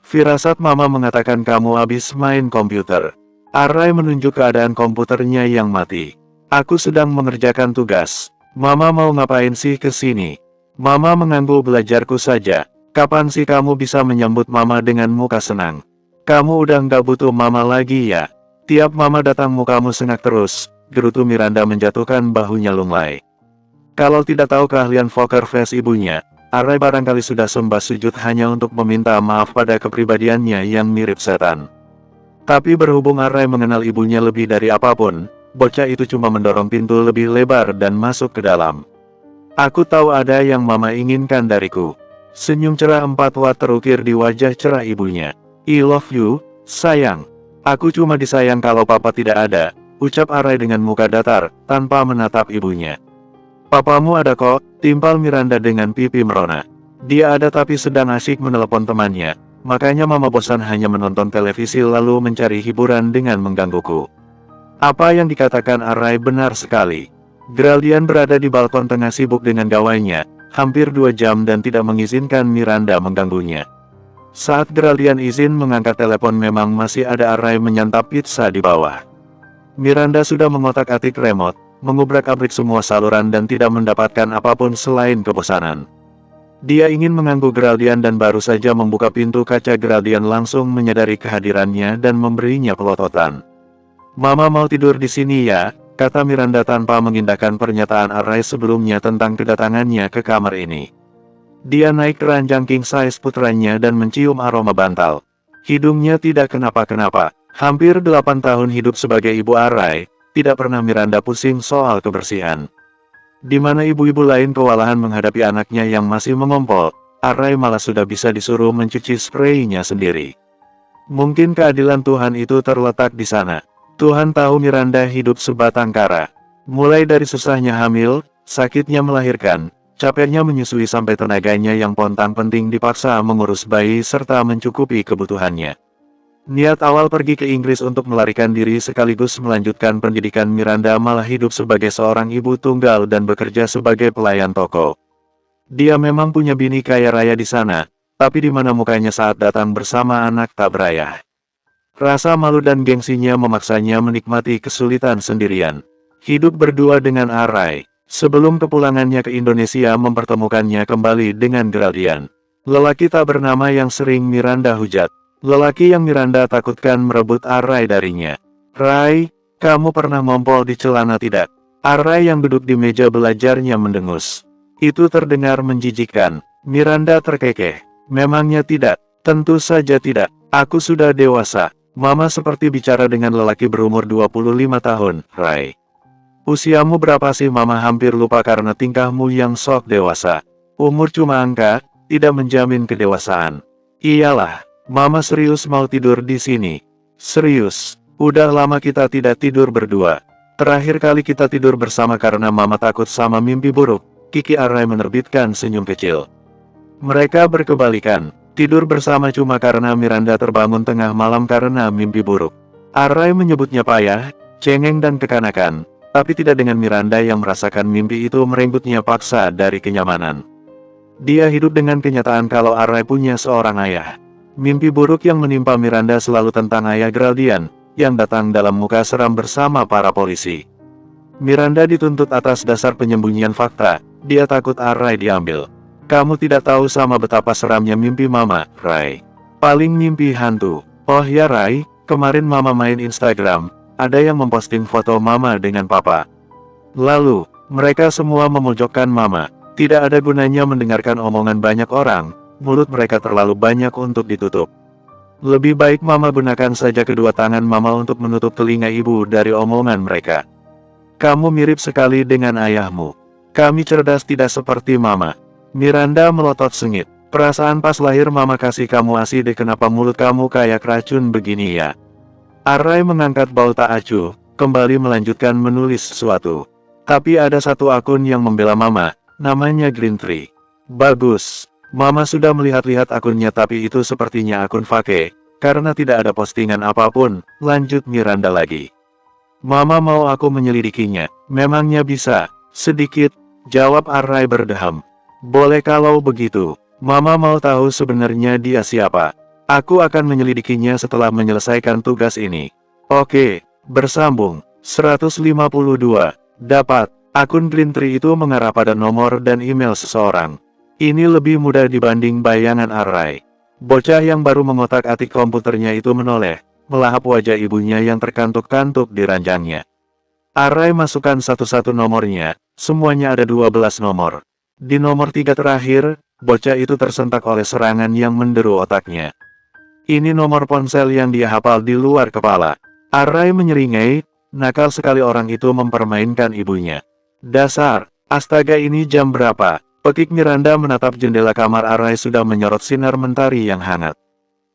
Speaker 1: Firasat mama mengatakan kamu habis main komputer. Arai menunjuk keadaan komputernya yang mati. Aku sedang mengerjakan tugas. Mama mau ngapain sih ke sini? Mama mengganggu belajarku saja. Kapan sih kamu bisa menyambut mama dengan muka senang? Kamu udah nggak butuh mama lagi ya? Tiap mama datang mukamu sengak terus, gerutu Miranda menjatuhkan bahunya Lunglai. Kalau tidak tahu keahlian poker face ibunya, Arai barangkali sudah sembah sujud hanya untuk meminta maaf pada kepribadiannya yang mirip setan. Tapi berhubung Arai mengenal ibunya lebih dari apapun, bocah itu cuma mendorong pintu lebih lebar dan masuk ke dalam. Aku tahu ada yang mama inginkan dariku. Senyum cerah 4 watt terukir di wajah cerah ibunya. I love you, sayang. Aku cuma disayang kalau papa tidak ada, ucap Arai dengan muka datar, tanpa menatap ibunya. Papamu ada kok, timpal Miranda dengan pipi merona. Dia ada tapi sedang asyik menelepon temannya, makanya mama bosan hanya menonton televisi lalu mencari hiburan dengan menggangguku. Apa yang dikatakan Arai benar sekali. Geraldian berada di balkon tengah sibuk dengan gawainya, hampir 2 jam dan tidak mengizinkan Miranda mengganggunya. Saat Geraldian izin mengangkat telepon memang masih ada Arai menyantap pizza di bawah. Miranda sudah mengotak-atik remote, mengubrak-abrik semua saluran dan tidak mendapatkan apapun selain kebosanan. Dia ingin mengganggu Geraldian dan baru saja membuka pintu kaca Geraldian langsung menyadari kehadirannya dan memberinya pelototan. Mama mau tidur di sini ya, kata Miranda tanpa mengindahkan pernyataan Arai sebelumnya tentang kedatangannya ke kamar ini. Dia naik ke ranjang king size putranya dan mencium aroma bantal. Hidungnya tidak kenapa-kenapa. Hampir 8 tahun hidup sebagai ibu Arai, tidak pernah Miranda pusing soal kebersihan. Di mana ibu-ibu lain kewalahan menghadapi anaknya yang masih mengompol, Arai malah sudah bisa disuruh mencuci spraynya sendiri. Mungkin keadilan Tuhan itu terletak di sana. Tuhan tahu Miranda hidup sebatang kara. Mulai dari susahnya hamil, sakitnya melahirkan, capeknya menyusui sampai tenaganya yang pontang penting dipaksa mengurus bayi serta mencukupi kebutuhannya. Niat awal pergi ke Inggris untuk melarikan diri sekaligus melanjutkan pendidikan Miranda malah hidup sebagai seorang ibu tunggal dan bekerja sebagai pelayan toko. Dia memang punya bini kaya raya di sana, tapi di mana mukanya saat datang bersama anak tak berayah. Rasa malu dan gengsinya memaksanya menikmati kesulitan sendirian. Hidup berdua dengan Arai, sebelum kepulangannya ke Indonesia mempertemukannya kembali dengan Geraldian. Lelaki tak bernama yang sering Miranda hujat. Lelaki yang Miranda takutkan merebut Arai darinya. Rai, kamu pernah ngompol di celana tidak? Arai yang duduk di meja belajarnya mendengus. Itu terdengar menjijikkan. Miranda terkekeh. Memangnya tidak? Tentu saja tidak. Aku sudah dewasa. Mama seperti bicara dengan lelaki berumur 25 tahun, Rai. Usiamu berapa sih? Mama hampir lupa karena tingkahmu yang sok dewasa. Umur cuma angka, tidak menjamin kedewasaan. Iyalah, Mama serius mau tidur di sini. Serius, udah lama kita tidak tidur berdua. Terakhir kali kita tidur bersama karena Mama takut sama mimpi buruk. Kiki Arai menerbitkan senyum kecil. Mereka berkebalikan. Tidur bersama cuma karena Miranda terbangun tengah malam karena mimpi buruk. Arai menyebutnya payah, cengeng dan kekanakan, tapi tidak dengan Miranda yang merasakan mimpi itu merenggutnya paksa dari kenyamanan. Dia hidup dengan kenyataan kalau Arai punya seorang ayah. Mimpi buruk yang menimpa Miranda selalu tentang ayah Geraldian, yang datang dalam muka seram bersama para polisi. Miranda dituntut atas dasar penyembunyian fakta, dia takut Arai diambil. Kamu tidak tahu sama betapa seramnya mimpi Mama, Rai. Paling mimpi hantu. Oh ya Rai, kemarin Mama main Instagram, ada yang memposting foto Mama dengan Papa. Lalu, mereka semua memojokkan Mama. Tidak ada gunanya mendengarkan omongan banyak orang, mulut mereka terlalu banyak untuk ditutup. Lebih baik Mama gunakan saja kedua tangan Mama untuk menutup telinga ibu dari omongan mereka. Kamu mirip sekali dengan ayahmu. Kami cerdas tidak seperti Mama. Miranda melotot sengit. Perasaan pas lahir Mama kasih kamu ASI deh, kenapa mulut kamu kayak racun begini ya? Arai mengangkat bau tak acuh, kembali melanjutkan menulis sesuatu. Tapi ada satu akun yang membela Mama, namanya Green Tree. Bagus. Mama sudah melihat-lihat akunnya tapi itu sepertinya akun fake, karena tidak ada postingan apapun, lanjut Miranda lagi. Mama mau aku menyelidikinya, memangnya bisa? Sedikit, jawab Arai berdeham. Boleh kalau begitu, Mama mau tahu sebenarnya dia siapa. Aku akan menyelidikinya setelah menyelesaikan tugas ini. Oke, bersambung. 152. Dapat, akun Green Tree itu mengarah pada nomor dan email seseorang. Ini lebih mudah dibanding bayangan Arai. Bocah yang baru mengotak-atik komputernya itu menoleh, melahap wajah ibunya yang terkantuk-kantuk di ranjangnya. Arai masukkan satu-satu nomornya, semuanya ada 12 nomor. Di nomor 3 terakhir, bocah itu tersentak oleh serangan yang menderu otaknya. Ini nomor ponsel yang dia hafal di luar kepala. Arai menyeringai, nakal sekali orang itu mempermainkan ibunya. Dasar, astaga ini jam berapa? Pekik Miranda menatap jendela kamar Arai sudah menyorot sinar mentari yang hangat.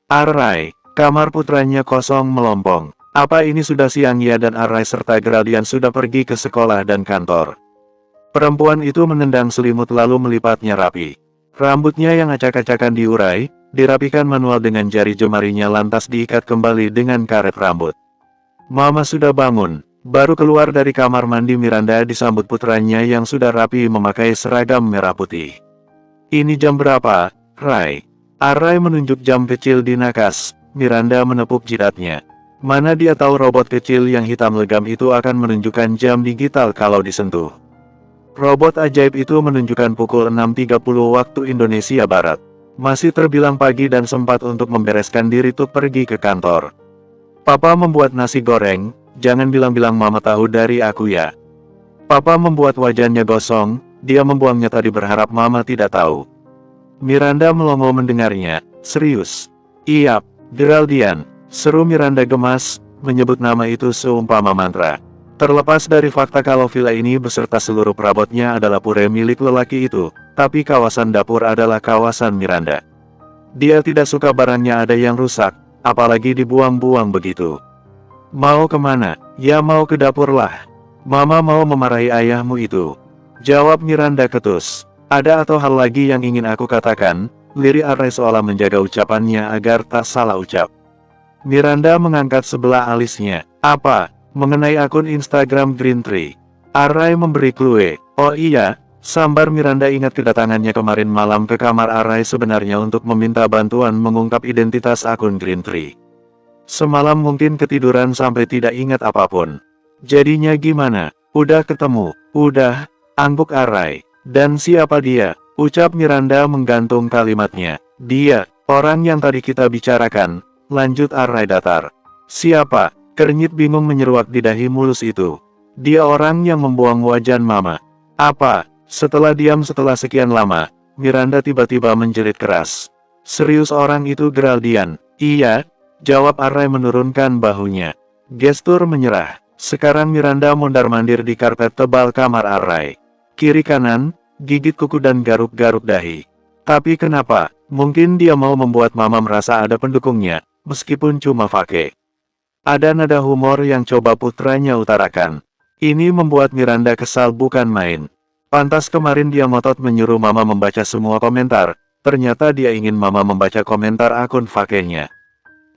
Speaker 1: Arai, kamar putranya kosong melompong. Apa ini sudah siang ya dan Arai serta Geraldian sudah pergi ke sekolah dan kantor. Perempuan itu menendang selimut lalu melipatnya rapi. Rambutnya yang acak-acakan diurai, dirapikan manual dengan jari jemarinya lantas diikat kembali dengan karet rambut. Mama sudah bangun. Baru keluar dari kamar mandi Miranda disambut putranya yang sudah rapi memakai seragam merah putih. Ini jam berapa, Rai? Arai menunjuk jam kecil di nakas. Miranda menepuk jidatnya. Mana dia tahu robot kecil yang hitam legam itu akan menunjukkan jam digital kalau disentuh. Robot ajaib itu menunjukkan pukul 6.30 waktu Indonesia Barat. Masih terbilang pagi dan sempat untuk membereskan diri tuh pergi ke kantor. Papa membuat nasi goreng, jangan bilang-bilang mama tahu dari aku ya. Papa membuat wajahnya gosong, dia membuangnya tadi berharap mama tidak tahu. Miranda melongo mendengarnya, serius. Iyap, Geraldian, seru Miranda gemas, menyebut nama itu seumpama mantra. Terlepas dari fakta kalau villa ini beserta seluruh perabotnya adalah pura milik lelaki itu, tapi kawasan dapur adalah kawasan Miranda. Dia tidak suka barangnya ada yang rusak, apalagi dibuang-buang begitu. Mau kemana? Ya mau ke dapur lah. Mama mau memarahi ayahmu itu. Jawab Miranda ketus. Ada atau hal lagi yang ingin aku katakan? Lirik Arai seolah menjaga ucapannya agar tak salah ucap. Miranda mengangkat sebelah alisnya. Apa? Mengenai akun Instagram Green Tree. Arai memberi clue. Oh iya, sambar Miranda ingat kedatangannya kemarin malam ke kamar Arai sebenarnya untuk meminta bantuan mengungkap identitas akun Green Tree. Semalam mungkin ketiduran sampai tidak ingat apapun. Jadinya gimana? Udah ketemu? Udah, angguk Arai. Dan siapa dia? Ucap Miranda menggantung kalimatnya. Dia, orang yang tadi kita bicarakan, lanjut Arai datar. Siapa? Kernyit bingung menyeruak di dahi mulus itu. Dia orang yang membuang wajan mama. Apa? Setelah diam setelah sekian lama, Miranda tiba-tiba menjerit keras. Serius orang itu Geraldian? Iya, jawab Arai menurunkan bahunya. Gestur menyerah. Sekarang Miranda mondar-mandir di karpet tebal kamar Arai. Kiri kanan, gigit kuku dan garuk-garuk dahi. Tapi kenapa? Mungkin dia mau membuat mama merasa ada pendukungnya, meskipun cuma fake. Ada nada humor yang coba putranya utarakan. Ini membuat Miranda kesal bukan main. Pantas kemarin dia ngotot menyuruh mama membaca semua komentar, ternyata dia ingin mama membaca komentar akun fakenya.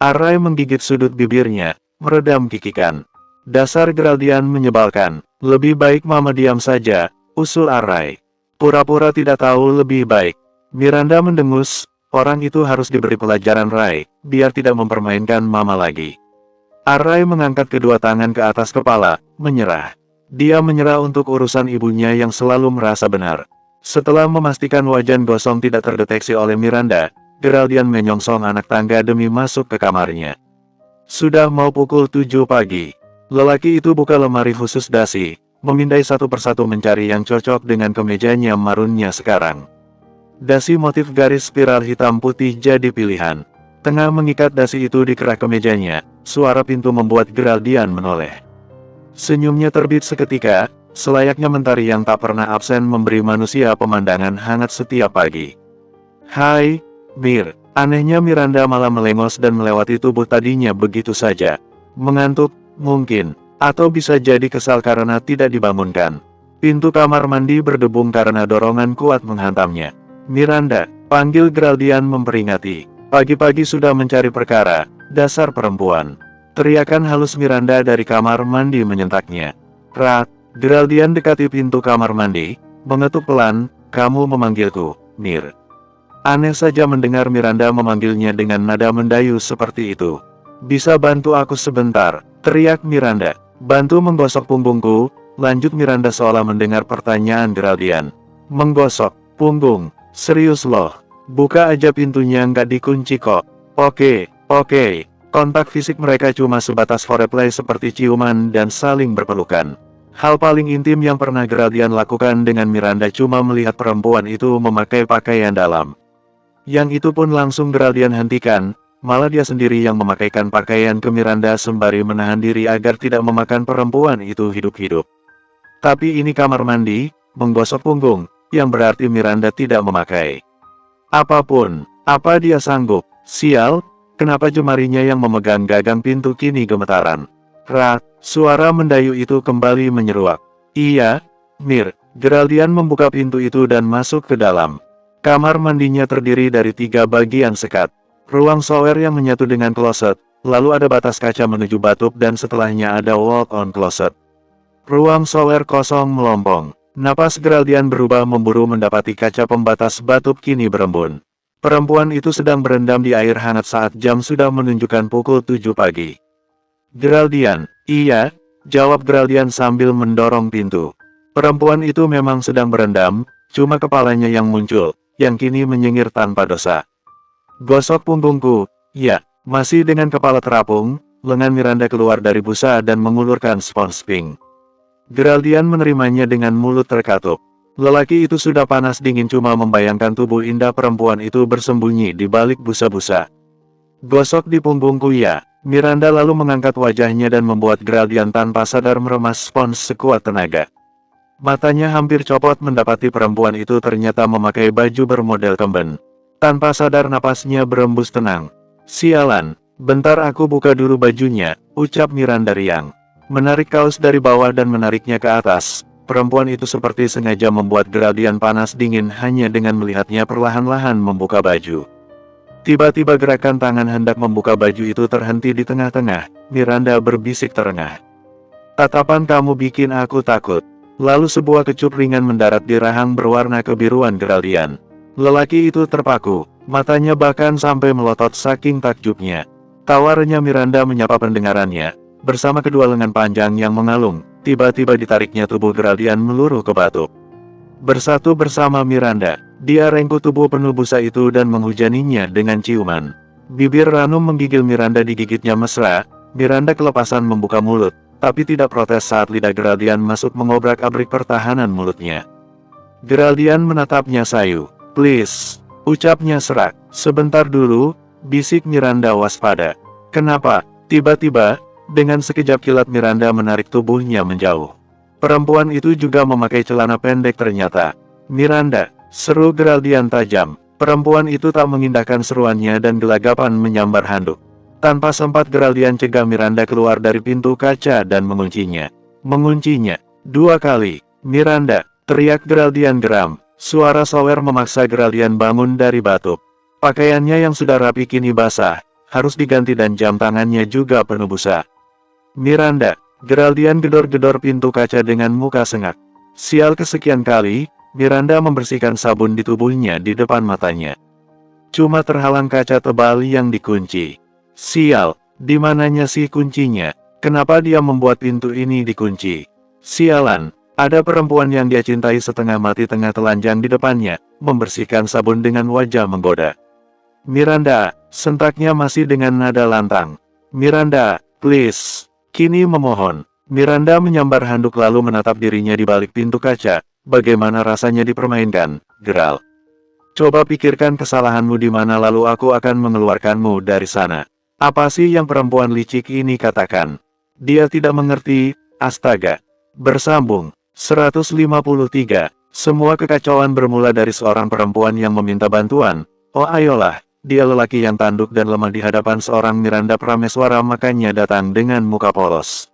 Speaker 1: Arai menggigit sudut bibirnya, meredam kikikan. Dasar Geraldian menyebalkan, lebih baik mama diam saja, usul Arai. Pura-pura tidak tahu lebih baik. Miranda mendengus, orang itu harus diberi pelajaran Rai, biar tidak mempermainkan mama lagi. Arai mengangkat kedua tangan ke atas kepala, menyerah. Dia menyerah untuk urusan ibunya yang selalu merasa benar. Setelah memastikan wajan gosong tidak terdeteksi oleh Miranda, Geraldian menyongsong anak tangga demi masuk ke kamarnya. Sudah mau pukul 7 pagi. Lelaki itu buka lemari khusus dasi, memindai satu persatu mencari yang cocok dengan kemejanya marunnya sekarang. Dasi motif garis spiral hitam putih jadi pilihan. Tengah mengikat dasi itu di kerak kemejanya, suara pintu membuat Geraldian menoleh. Senyumnya terbit seketika, selayaknya mentari yang tak pernah absen memberi manusia pemandangan hangat setiap pagi. Hai, Mir. Anehnya Miranda malah melengos dan melewati tubuh tadinya begitu saja. Mengantuk, mungkin. Atau bisa jadi kesal karena tidak dibangunkan. Pintu kamar mandi berdebung karena dorongan kuat menghantamnya. Miranda, panggil Geraldian memperingati. Pagi-pagi sudah mencari perkara, dasar perempuan. Teriakan halus Miranda dari kamar mandi menyentaknya. Rat, Geraldian dekati pintu kamar mandi, mengetuk pelan, kamu memanggilku, Mir. Aneh saja mendengar Miranda memanggilnya dengan nada mendayu seperti itu. Bisa bantu aku sebentar, teriak Miranda. Bantu menggosok punggungku, lanjut Miranda seolah mendengar pertanyaan Geraldian. Menggosok punggung, serius loh. Buka aja pintunya nggak dikunci kok. Oke. Kontak fisik mereka cuma sebatas foreplay seperti ciuman dan saling berpelukan. Hal paling intim yang pernah Geraldian lakukan dengan Miranda cuma melihat perempuan itu memakai pakaian dalam. Yang itu pun langsung Geraldian hentikan, malah dia sendiri yang memakaikan pakaian ke Miranda sembari menahan diri agar tidak memakan perempuan itu hidup-hidup. Tapi ini kamar mandi, menggosok punggung, yang berarti Miranda tidak memakai. Apapun, apa dia sanggup? Sial, kenapa jemarinya yang memegang gagang pintu kini gemetaran? Suara mendayu itu kembali menyeruak. Iya, Mir. Geraldian membuka pintu itu dan masuk ke dalam. Kamar mandinya terdiri dari 3 bagian sekat. Ruang shower yang menyatu dengan kloset, lalu ada batas kaca menuju batub dan setelahnya ada walk-on kloset. Ruang shower kosong melompong. Napas Geraldian berubah memburu mendapati kaca pembatas batub kini berembun. Perempuan itu sedang berendam di air hangat saat jam sudah menunjukkan pukul 7 pagi. Geraldian, iya, jawab Geraldian sambil mendorong pintu. Perempuan itu memang sedang berendam, cuma kepalanya yang muncul, yang kini menyengir tanpa dosa. Gosok punggungku, ya, masih dengan kepala terapung, lengan Miranda keluar dari busa dan mengulurkan spons pink. Geraldian menerimanya dengan mulut terkatup. Lelaki itu sudah panas dingin cuma membayangkan tubuh indah perempuan itu bersembunyi di balik busa-busa. Gosok di punggungku ya. Miranda lalu mengangkat wajahnya dan membuat Geraldian tanpa sadar meremas spons sekuat tenaga. Matanya hampir copot mendapati perempuan itu ternyata memakai baju bermodel kemben. Tanpa sadar napasnya berembus tenang. Sialan, bentar aku buka dulu bajunya, ucap Miranda riang. Menarik kaos dari bawah dan menariknya ke atas. Perempuan itu seperti sengaja membuat Geraldian panas dingin hanya dengan melihatnya perlahan-lahan membuka baju. Tiba-tiba gerakan tangan hendak membuka baju itu terhenti di tengah-tengah. Miranda berbisik terengah. Tatapan kamu bikin aku takut. Lalu sebuah kecup ringan mendarat di rahang berwarna kebiruan Geraldian. Lelaki itu terpaku, matanya bahkan sampai melotot saking takjubnya. Tawarnya Miranda menyapa pendengarannya. Bersama kedua lengan panjang yang mengalung, tiba-tiba ditariknya tubuh Geraldian meluruh ke batub. Bersatu bersama Miranda, dia rengkuh tubuh penuh busa itu dan menghujaninya dengan ciuman. Bibir ranum menggigil Miranda digigitnya mesra. Miranda kelepasan membuka mulut, tapi tidak protes saat lidah Geraldian masuk mengobrak-abrik pertahanan mulutnya. Geraldian menatapnya sayu. Please, ucapnya serak. Sebentar dulu, bisik Miranda waspada. Kenapa? Tiba-tiba, dengan sekejap kilat Miranda menarik tubuhnya menjauh. Perempuan itu juga memakai celana pendek ternyata. Miranda, seru Geraldian tajam. Perempuan itu tak mengindahkan seruannya dan gelagapan menyambar handuk. Tanpa sempat Geraldian cegah Miranda keluar dari pintu kaca dan menguncinya. Menguncinya 2 kali. Miranda, teriak Geraldian geram. Suara sawer memaksa Geraldian bangun dari batub. Pakaiannya yang sudah rapi kini basah, harus diganti dan jam tangannya juga penuh busa. Miranda, Geraldian gedor-gedor pintu kaca dengan muka sengak. Sial kesekian kali, Miranda membersihkan sabun di tubuhnya di depan matanya. Cuma terhalang kaca tebal yang dikunci. Sial, di mananya sih kuncinya? Kenapa dia membuat pintu ini dikunci? Sialan, ada perempuan yang dia cintai setengah mati tengah telanjang di depannya, membersihkan sabun dengan wajah menggoda. Miranda, sentaknya masih dengan nada lantang. Miranda, please. Kini memohon. Miranda menyambar handuk lalu menatap dirinya di balik pintu kaca. Bagaimana rasanya dipermainkan, Geral? Coba pikirkan kesalahanmu di mana lalu aku akan mengeluarkanmu dari sana. Apa sih yang perempuan licik ini katakan? Dia tidak mengerti, astaga. Bersambung. 153. Semua kekacauan bermula dari seorang perempuan yang meminta bantuan. Oh ayolah. Dia lelaki yang tanduk dan lemah di hadapan seorang Miranda Prameswara, makanya datang dengan muka polos.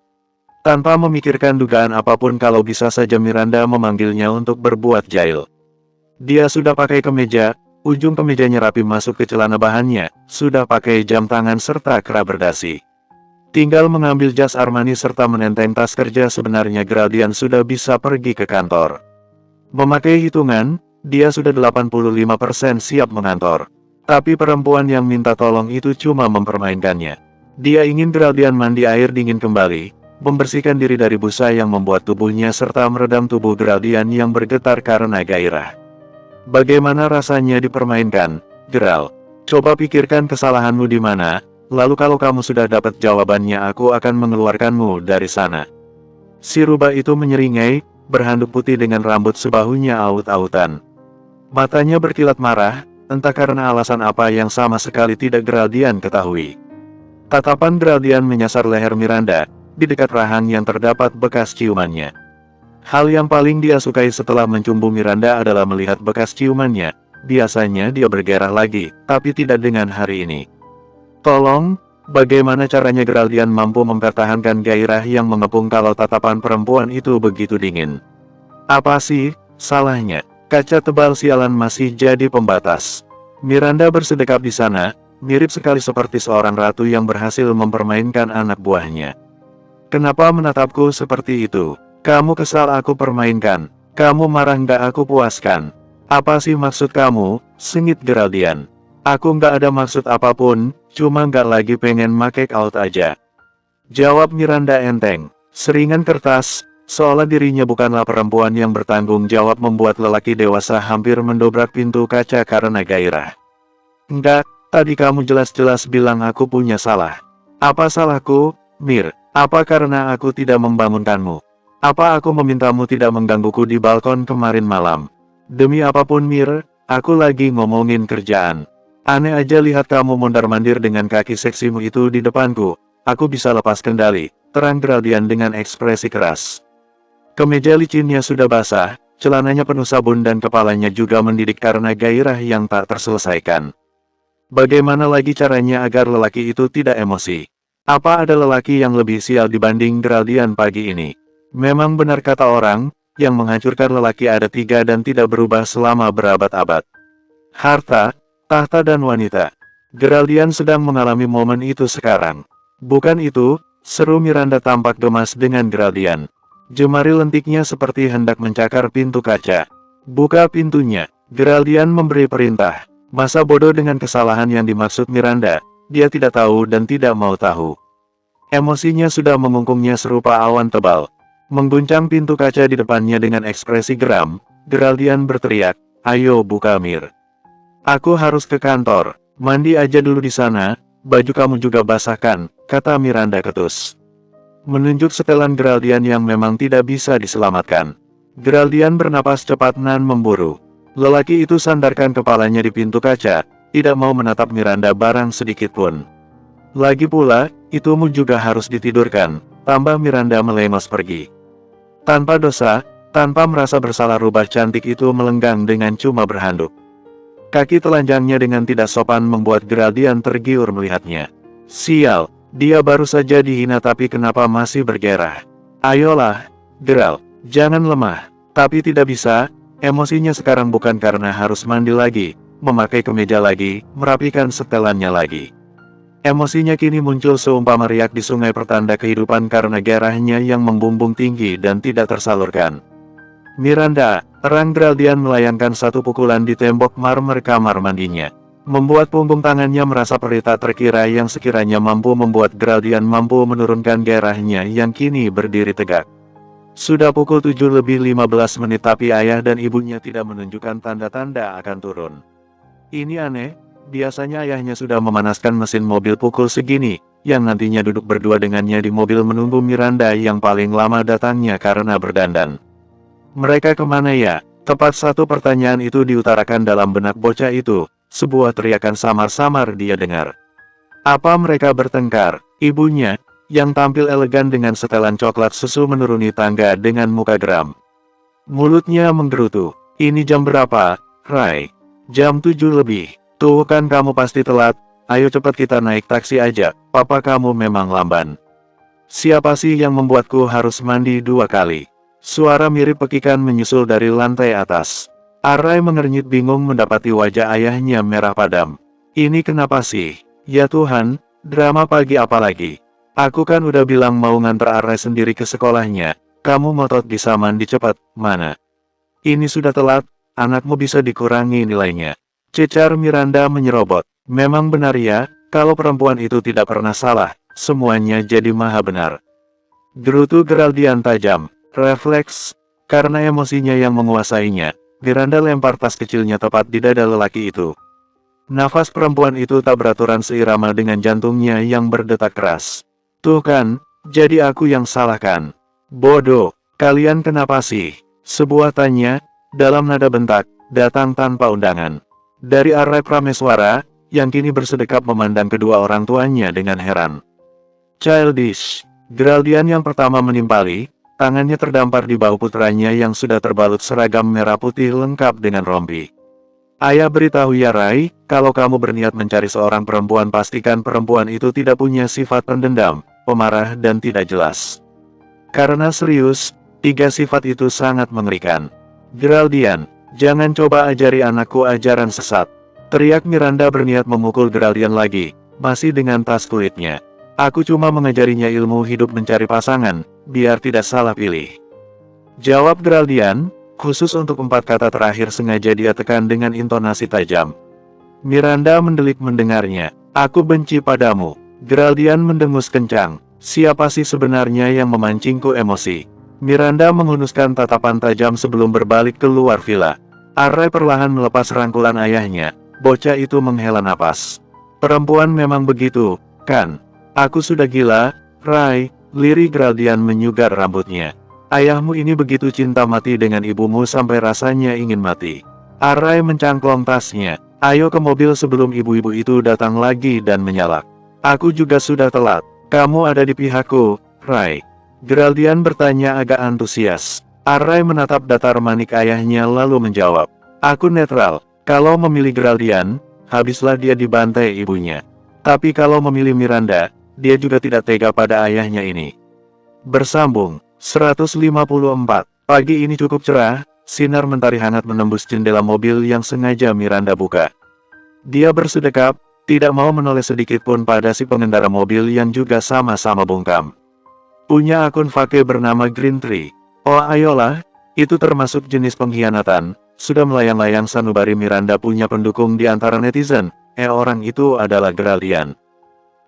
Speaker 1: Tanpa memikirkan dugaan apapun kalau bisa saja Miranda memanggilnya untuk berbuat jahil. Dia sudah pakai kemeja, ujung kemejanya rapi masuk ke celana bahannya, sudah pakai jam tangan serta kera berdasi. Tinggal mengambil jas Armani serta menenteng tas kerja. Sebenarnya Geraldian sudah bisa pergi ke kantor. Memakai hitungan, dia sudah 85% siap mengantor. Tapi perempuan yang minta tolong itu cuma mempermainkannya. Dia ingin Geraldian mandi air dingin kembali, membersihkan diri dari busa yang membuat tubuhnya serta meredam tubuh Geraldian yang bergetar karena gairah. Bagaimana rasanya dipermainkan, Geral? Coba pikirkan kesalahanmu di mana, lalu kalau kamu sudah dapat jawabannya aku akan mengeluarkanmu dari sana. Si rubah itu menyeringai, berhanduk putih dengan rambut sebahunya aut-autan. Matanya berkilat marah, entah karena alasan apa yang sama sekali tidak Geraldian ketahui. Tatapan Geraldian menyasar leher Miranda, di dekat rahang yang terdapat bekas ciumannya. Hal yang paling dia sukai setelah mencumbu Miranda adalah melihat bekas ciumannya. Biasanya dia bergairah lagi, tapi tidak dengan hari ini. Tolong, bagaimana caranya Geraldian mampu mempertahankan gairah yang mengepung kalau tatapan perempuan itu begitu dingin? Apa sih salahnya? Kaca tebal sialan masih jadi pembatas. Miranda bersedekap di sana, mirip sekali seperti seorang ratu yang berhasil mempermainkan anak buahnya. Kenapa menatapku seperti itu? Kamu kesal aku permainkan. Kamu marah nggak aku puaskan. Apa sih maksud kamu? Sengit Geraldian. Aku nggak ada maksud apapun, cuma nggak lagi pengen make out aja. Jawab Miranda enteng. Seringan kertas, seolah dirinya bukanlah perempuan yang bertanggung jawab membuat lelaki dewasa hampir mendobrak pintu kaca karena gairah. Enggak, tadi kamu jelas-jelas bilang aku punya salah. Apa salahku, Mir? Apa karena aku tidak membangunkanmu? Apa aku memintamu tidak menggangguku di balkon kemarin malam? Demi apapun Mir, aku lagi ngomongin kerjaan. Aneh aja lihat kamu mondar-mandir dengan kaki seksimu itu di depanku. Aku bisa lepas kendali, terang Geraldian dengan ekspresi keras. Kemeja licinnya sudah basah, celananya penuh sabun dan kepalanya juga mendidik karena gairah yang tak terselesaikan. Bagaimana lagi caranya agar lelaki itu tidak emosi? Apa ada lelaki yang lebih sial dibanding Geraldian pagi ini? Memang benar kata orang, yang menghancurkan lelaki ada 3 dan tidak berubah selama berabad-abad. Harta, tahta dan wanita. Geraldian sedang mengalami momen itu sekarang. Bukan itu, seru Miranda tampak gemas dengan Geraldian. Jemari lentiknya seperti hendak mencakar pintu kaca. Buka pintunya. Geraldian memberi perintah. Masa bodoh dengan kesalahan yang dimaksud Miranda, dia tidak tahu dan tidak mau tahu. Emosinya sudah mengungkungnya serupa awan tebal. Mengguncang pintu kaca di depannya dengan ekspresi geram, Geraldian berteriak, "Ayo buka Mir. Aku harus ke kantor, mandi aja dulu di sana, baju kamu juga basahkan," kata Miranda ketus. Menunjuk setelan Geraldian yang memang tidak bisa diselamatkan. Geraldian bernapas cepat dan memburu. Lelaki itu sandarkan kepalanya di pintu kaca, tidak mau menatap Miranda barang sedikit pun. Lagi pula, itumu juga harus ditidurkan, tambah Miranda melengos pergi. Tanpa dosa, tanpa merasa bersalah rubah cantik itu melenggang dengan cuma berhanduk. Kaki telanjangnya dengan tidak sopan membuat Geraldian tergiur melihatnya. Sial, dia baru saja dihina tapi kenapa masih bergairah? Ayolah, Geral, jangan lemah. Tapi tidak bisa, emosinya sekarang bukan karena harus mandi lagi, memakai kemeja lagi, merapikan setelannya lagi. Emosinya kini muncul seumpama riak di sungai pertanda kehidupan karena gairahnya yang membumbung tinggi dan tidak tersalurkan. Miranda, terang Geraldian melayangkan satu pukulan di tembok marmer kamar mandinya. Membuat punggung tangannya merasa perih tak terkira yang sekiranya mampu membuat Geraldian mampu menurunkan gairahnya yang kini berdiri tegak. Sudah pukul 7:15 tapi ayah dan ibunya tidak menunjukkan tanda-tanda akan turun. Ini aneh. Biasanya ayahnya sudah memanaskan mesin mobil pukul segini, yang nantinya duduk berdua dengannya di mobil menunggu Miranda yang paling lama datangnya karena berdandan. Mereka kemana ya? Tepat satu pertanyaan itu diutarakan dalam benak bocah itu, sebuah teriakan samar-samar dia dengar. Apa mereka bertengkar? Ibunya, yang tampil elegan dengan setelan coklat susu menuruni tangga dengan muka geram. Mulutnya menggerutu. Ini jam berapa, Rai? Jam 7 lebih. Tuh kan kamu pasti telat, ayo cepat kita naik taksi aja, papa kamu memang lamban. Siapa sih yang membuatku harus mandi 2 kali? Suara mirip pekikan menyusul dari lantai atas. Arai mengernyit bingung mendapati wajah ayahnya merah padam. Ini kenapa sih? Ya Tuhan, drama pagi apa lagi? Aku kan udah bilang mau nganter Arai sendiri ke sekolahnya, kamu ngotot bisa mandi cepat, mana? Ini sudah telat, anakmu bisa dikurangi nilainya. Cecar Miranda menyerobot. Memang benar ya, kalau perempuan itu tidak pernah salah, semuanya jadi maha benar. Gerutu Geraldian tajam, refleks, karena emosinya yang menguasainya, Miranda lempar tas kecilnya tepat di dada lelaki itu. Nafas perempuan itu tak beraturan seirama dengan jantungnya yang berdetak keras. Tuh kan, jadi aku yang salah kan? Bodoh, kalian kenapa sih? Sebuah tanya, dalam nada bentak, datang tanpa undangan. Dari Arai Prameswara, yang kini bersedekap memandang kedua orang tuanya dengan heran. Childish. Geraldian yang pertama menimpali, tangannya terdampar di bahu putranya yang sudah terbalut seragam merah putih lengkap dengan rompi. Ayah beritahu ya Rai, kalau kamu berniat mencari seorang perempuan pastikan perempuan itu tidak punya sifat pendendam, pemarah dan tidak jelas. Karena serius, 3 sifat itu sangat mengerikan. Geraldian, jangan coba ajari anakku ajaran sesat. Teriak Miranda berniat memukul Geraldian lagi, masih dengan tas kulitnya. Aku cuma mengajarinya ilmu hidup mencari pasangan, biar tidak salah pilih. Jawab Geraldian, khusus untuk 4 kata terakhir sengaja dia tekan dengan intonasi tajam. Miranda mendelik mendengarnya. Aku benci padamu. Geraldian mendengus kencang. Siapa sih sebenarnya yang memancingku emosi? Miranda menghunuskan tatapan tajam sebelum berbalik keluar villa. Arai perlahan melepas rangkulan ayahnya. Bocah itu menghela napas. Perempuan memang begitu, kan? Aku sudah gila, Rai. Lirih Geraldian menyugar rambutnya. Ayahmu ini begitu cinta mati dengan ibumu sampai rasanya ingin mati. Arai mencangklong tasnya. Ayo ke mobil sebelum ibu-ibu itu datang lagi dan menyalak. Aku juga sudah telat. Kamu ada di pihakku, Rai. Geraldian bertanya agak antusias. Arai menatap datar manik ayahnya lalu menjawab. Aku netral. Kalau memilih Geraldian, habislah dia dibantai ibunya. Tapi kalau memilih Miranda, dia juga tidak tega pada ayahnya ini. Bersambung. 154. Pagi ini cukup cerah, sinar mentari hangat menembus jendela mobil yang sengaja Miranda buka. Dia bersedekap, tidak mau menoleh sedikit pun pada si pengendara mobil yang juga sama-sama bungkam. Punya akun fake bernama Green Tree. Oh ayolah, itu termasuk jenis pengkhianatan. Sudah melayang-layang sanubari Miranda punya pendukung di antara netizen. Orang itu adalah Geraldian.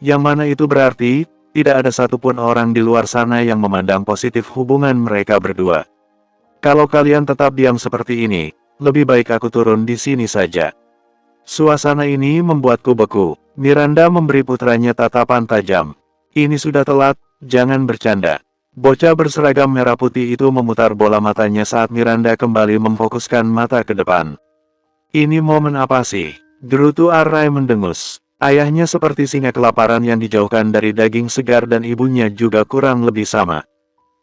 Speaker 1: Yang mana itu berarti, tidak ada satupun orang di luar sana yang memandang positif hubungan mereka berdua. Kalau kalian tetap diam seperti ini, lebih baik aku turun di sini saja. Suasana ini membuatku beku. Miranda memberi putranya tatapan tajam. Ini sudah telat, jangan bercanda. Bocah berseragam merah putih itu memutar bola matanya saat Miranda kembali memfokuskan mata ke depan. Ini momen apa sih? Gerutu Arai mendengus. Ayahnya seperti singa kelaparan yang dijauhkan dari daging segar dan ibunya juga kurang lebih sama.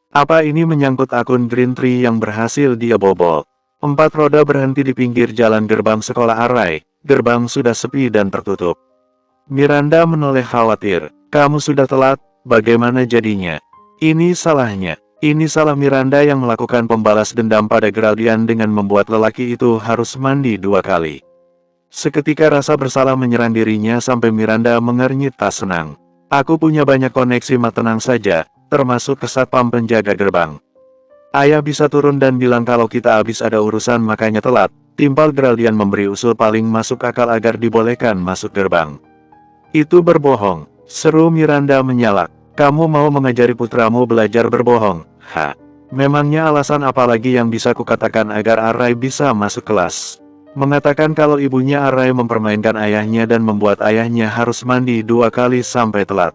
Speaker 1: Apa ini menyangkut akun Green Tree yang berhasil dia bobol? 4 roda berhenti di pinggir jalan gerbang sekolah Arai. Gerbang sudah sepi dan tertutup. Miranda menoleh khawatir. Kamu sudah telat, bagaimana jadinya? Ini salahnya. Ini salah Miranda yang melakukan pembalas dendam pada Geraldian dengan membuat lelaki itu harus mandi 2 kali. Seketika rasa bersalah menyerang dirinya sampai Miranda mengernyit tak senang. Aku punya banyak koneksi tenang saja, termasuk ke satpam penjaga gerbang. Ayah bisa turun dan bilang kalau kita habis ada urusan makanya telat. Timpal Geraldian memberi usul paling masuk akal agar dibolehkan masuk gerbang. Itu berbohong, seru Miranda menyalak. Kamu mau mengajari putramu belajar berbohong? Memangnya alasan apa lagi yang bisa kukatakan agar Arai bisa masuk kelas? Mengatakan kalau ibunya Arai mempermainkan ayahnya dan membuat ayahnya harus mandi 2 kali sampai telat.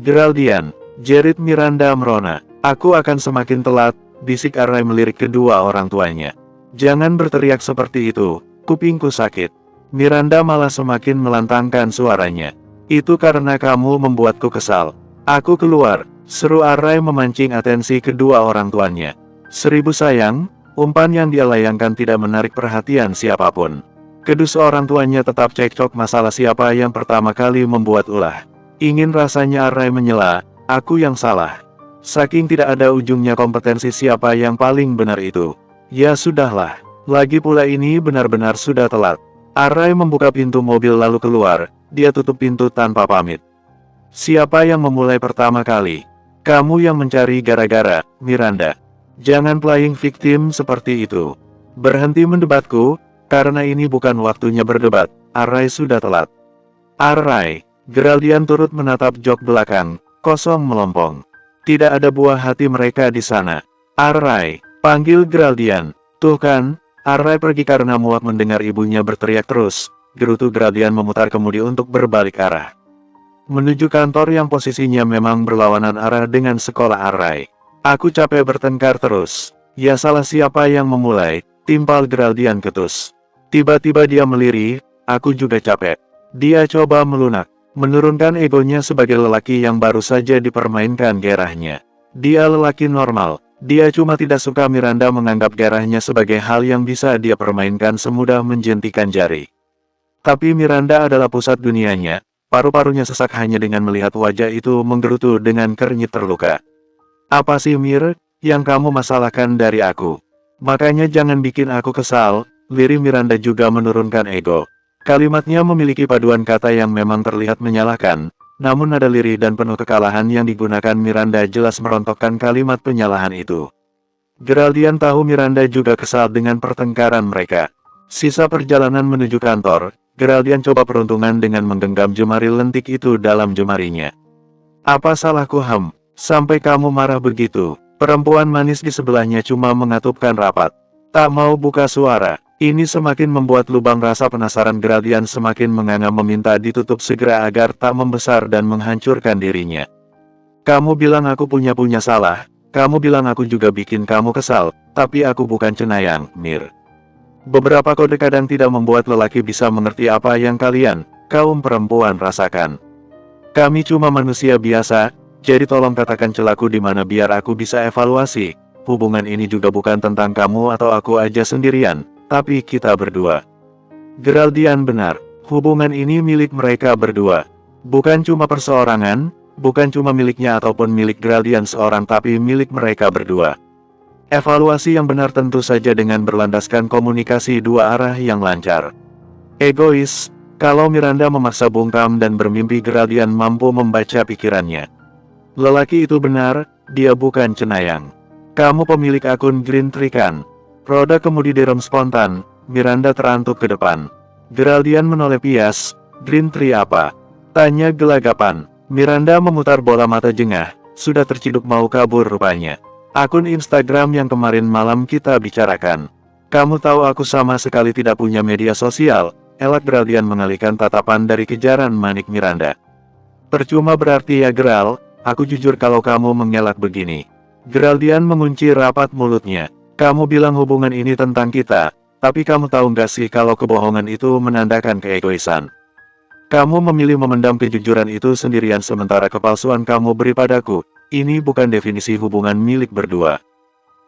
Speaker 1: Geraldian, jerit Miranda merona. Aku akan semakin telat, bisik Arai melirik kedua orang tuanya. Jangan berteriak seperti itu, kupingku sakit. Miranda malah semakin melantangkan suaranya. Itu karena kamu membuatku kesal. Aku keluar, seru Arai memancing atensi kedua orang tuanya. 1000 sayang, umpan yang dia layangkan tidak menarik perhatian siapapun. Kedua orang tuanya tetap cekcok masalah siapa yang pertama kali membuat ulah. Ingin rasanya Arai menyela, aku yang salah. Saking tidak ada ujungnya kompetensi siapa yang paling benar itu. Ya sudahlah, lagi pula ini benar-benar sudah telat. Arai membuka pintu mobil lalu keluar, dia tutup pintu tanpa pamit. Siapa yang memulai pertama kali? Kamu yang mencari gara-gara, Miranda. Jangan playing victim seperti itu. Berhenti mendebatku, karena ini bukan waktunya berdebat, Arai sudah telat. Arai, Geraldian turut menatap jok belakang, kosong melompong. Tidak ada buah hati mereka di sana. Arai, panggil Geraldian. Tuh kan, Arai pergi karena muak mendengar ibunya berteriak terus. Gerutu Geraldian memutar kemudi untuk berbalik arah. Menuju kantor yang posisinya memang berlawanan arah dengan sekolah Arai. Aku capek bertengkar terus. Ya salah siapa yang memulai, timpal Geraldian ketus. Tiba-tiba dia melirih, aku juga capek. Dia coba melunak, menurunkan egonya sebagai lelaki yang baru saja dipermainkan gairahnya. Dia lelaki normal, dia cuma tidak suka Miranda menganggap gairahnya sebagai hal yang bisa dia permainkan semudah menjentikan jari. Tapi Miranda adalah pusat dunianya, paru-parunya sesak hanya dengan melihat wajah itu menggerutu dengan kernyit terluka. Apa sih Mir, yang kamu masalahkan dari aku? Makanya jangan bikin aku kesal, lirih Miranda juga menurunkan ego. Kalimatnya memiliki paduan kata yang memang terlihat menyalahkan, namun nada lirih dan penuh kekalahan yang digunakan Miranda jelas merontokkan kalimat penyalahan itu. Geraldian tahu Miranda juga kesal dengan pertengkaran mereka. Sisa perjalanan menuju kantor, Geraldian coba peruntungan dengan menggenggam jemari lentik itu dalam jemarinya. Apa salahku sampai kamu marah begitu? Perempuan manis di sebelahnya cuma mengatupkan rapat. Tak mau buka suara. Ini semakin membuat lubang rasa penasaran Geraldian semakin menganga meminta ditutup segera agar tak membesar dan menghancurkan dirinya. Kamu bilang aku punya salah. Kamu bilang aku juga bikin kamu kesal. Tapi aku bukan cenayang, Mir. Beberapa kode kadang tidak membuat lelaki bisa mengerti apa yang kalian, kaum perempuan, rasakan. Kami cuma manusia biasa. Jadi tolong katakan celaku di mana biar aku bisa evaluasi. Hubungan ini juga bukan tentang kamu atau aku aja sendirian, tapi kita berdua. Geraldian benar, hubungan ini milik mereka berdua. Bukan cuma perseorangan, bukan cuma miliknya ataupun milik Geraldian seorang tapi milik mereka berdua. Evaluasi yang benar tentu saja dengan berlandaskan komunikasi dua arah yang lancar. Egois, kalau Miranda memaksa bungkam dan bermimpi Geraldian mampu membaca pikirannya. Lelaki itu benar, dia bukan cenayang. Kamu pemilik akun Green Tree kan? Roda kemudi direm spontan, Miranda terantuk ke depan. Geraldian menoleh pias, Green Tree apa? Tanya gelagapan. Miranda memutar bola mata jengah, sudah terciduk mau kabur rupanya. Akun Instagram yang kemarin malam kita bicarakan. Kamu tahu aku sama sekali tidak punya media sosial, elak Geraldian mengalihkan tatapan dari kejaran manik Miranda. Percuma berarti ya Geral. Aku jujur kalau kamu mengelak begini. Geraldian mengunci rapat mulutnya. Kamu bilang hubungan ini tentang kita, tapi kamu tahu nggak sih kalau kebohongan itu menandakan keegoisan. Kamu memilih memendam kejujuran itu sendirian sementara kepalsuan kamu beri padaku. Ini bukan definisi hubungan milik berdua.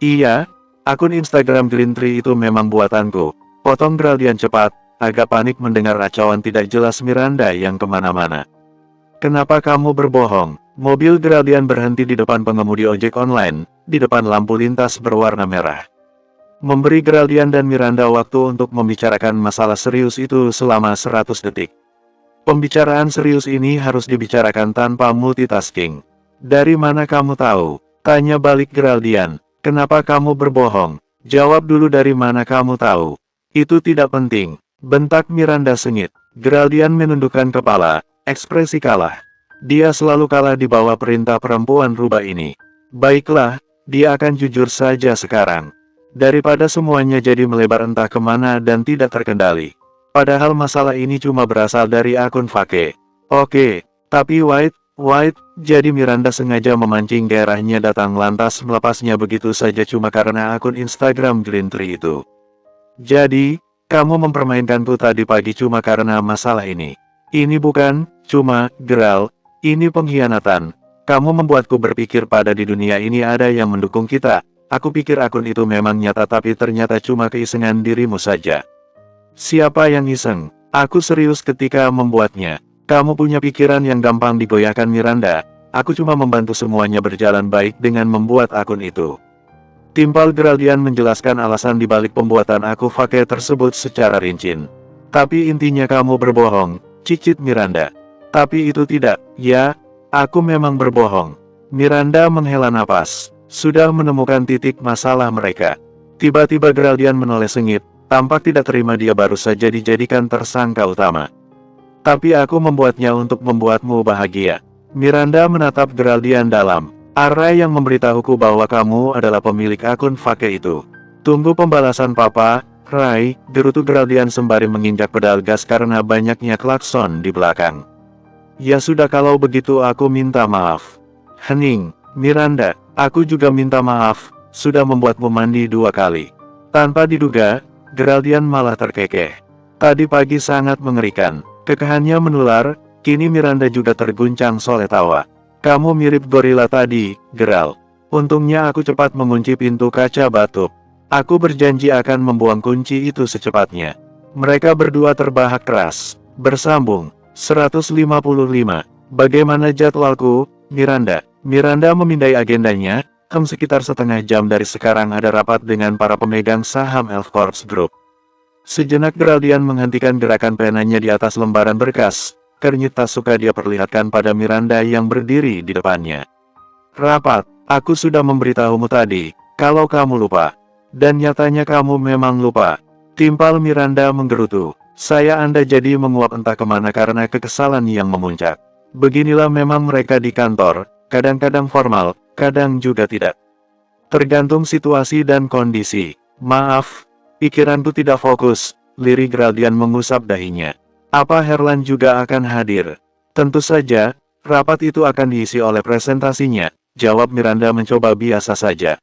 Speaker 1: Iya, akun Instagram Green Tree itu memang buatanku. Potong Geraldian cepat, agak panik mendengar racauan tidak jelas Miranda yang kemana-mana. Kenapa kamu berbohong? Mobil Geraldian berhenti di depan pengemudi ojek online, di depan lampu lintas berwarna merah. Memberi Geraldian dan Miranda waktu untuk membicarakan masalah serius itu selama 100 detik. Pembicaraan serius ini harus dibicarakan tanpa multitasking. Dari mana kamu tahu? Tanya balik Geraldian. Kenapa kamu berbohong? Jawab dulu dari mana kamu tahu? Itu tidak penting. Bentak Miranda sengit. Geraldian menundukkan kepala, ekspresi kalah. Dia selalu kalah di bawah perintah perempuan rubah ini. Baiklah, dia akan jujur saja sekarang. Daripada semuanya jadi melebar entah kemana dan tidak terkendali. Padahal masalah ini cuma berasal dari akun fake. Oke, tapi White, jadi Miranda sengaja memancing gairahnya datang lantas melepasnya begitu saja cuma karena akun Instagram Green Tree itu. Jadi, kamu mempermainkanku tadi pagi cuma karena masalah ini. Ini bukan, cuma, Geral. Ini pengkhianatan. Kamu membuatku berpikir pada di dunia ini ada yang mendukung kita. Aku pikir akun itu memang nyata tapi ternyata cuma keisengan dirimu saja. Siapa yang iseng? Aku serius ketika membuatnya. Kamu punya pikiran yang gampang digoyahkan Miranda. Aku cuma membantu semuanya berjalan baik dengan membuat akun itu. Timpal Geraldian menjelaskan alasan dibalik pembuatan aku fake tersebut secara rinci. Tapi intinya kamu berbohong, cicit Miranda. Tapi itu tidak, ya, aku memang berbohong. Miranda menghela napas, sudah menemukan titik masalah mereka. Tiba-tiba Geraldian menoleh sengit, tampak tidak terima dia baru saja dijadikan tersangka utama. Tapi aku membuatnya untuk membuatmu bahagia. Miranda menatap Geraldian dalam. Array yang memberitahuku bahwa kamu adalah pemilik akun fake itu. Tunggu pembalasan papa, Ray, gerutu Geraldian sembari menginjak pedal gas karena banyaknya klakson di belakang. Ya sudah kalau begitu aku minta maaf. Hening, Miranda, aku juga minta maaf, sudah membuatmu mandi 2 kali. Tanpa diduga, Geraldian malah terkekeh. Tadi pagi sangat mengerikan. Kekehannya menular, kini Miranda juga terguncang soleh tawa. Kamu mirip gorila tadi, Geral. Untungnya aku cepat mengunci pintu kaca batu. Aku berjanji akan membuang kunci itu secepatnya. Mereka berdua terbahak keras. Bersambung. 155. Bagaimana jadwalku, Miranda? Miranda memindai agendanya. Sekitar setengah jam dari sekarang ada rapat dengan para pemegang saham Elf Corps Group. Sejenak Geraldian menghentikan gerakan penanya di atas lembaran berkas. Kernyit tak suka dia perlihatkan pada Miranda yang berdiri di depannya. Rapat, aku sudah memberitahumu tadi, kalau kamu lupa. Dan nyatanya kamu memang lupa. Timpal Miranda menggerutu. Saya Anda jadi menguap entah kemana karena kekesalan yang memuncak. Beginilah memang mereka di kantor, kadang-kadang formal, kadang juga tidak. Tergantung situasi dan kondisi. Maaf, pikiranku tidak fokus, lirik Geraldian mengusap dahinya. Apa Herlan juga akan hadir? Tentu saja, rapat itu akan diisi oleh presentasinya, jawab Miranda mencoba biasa saja.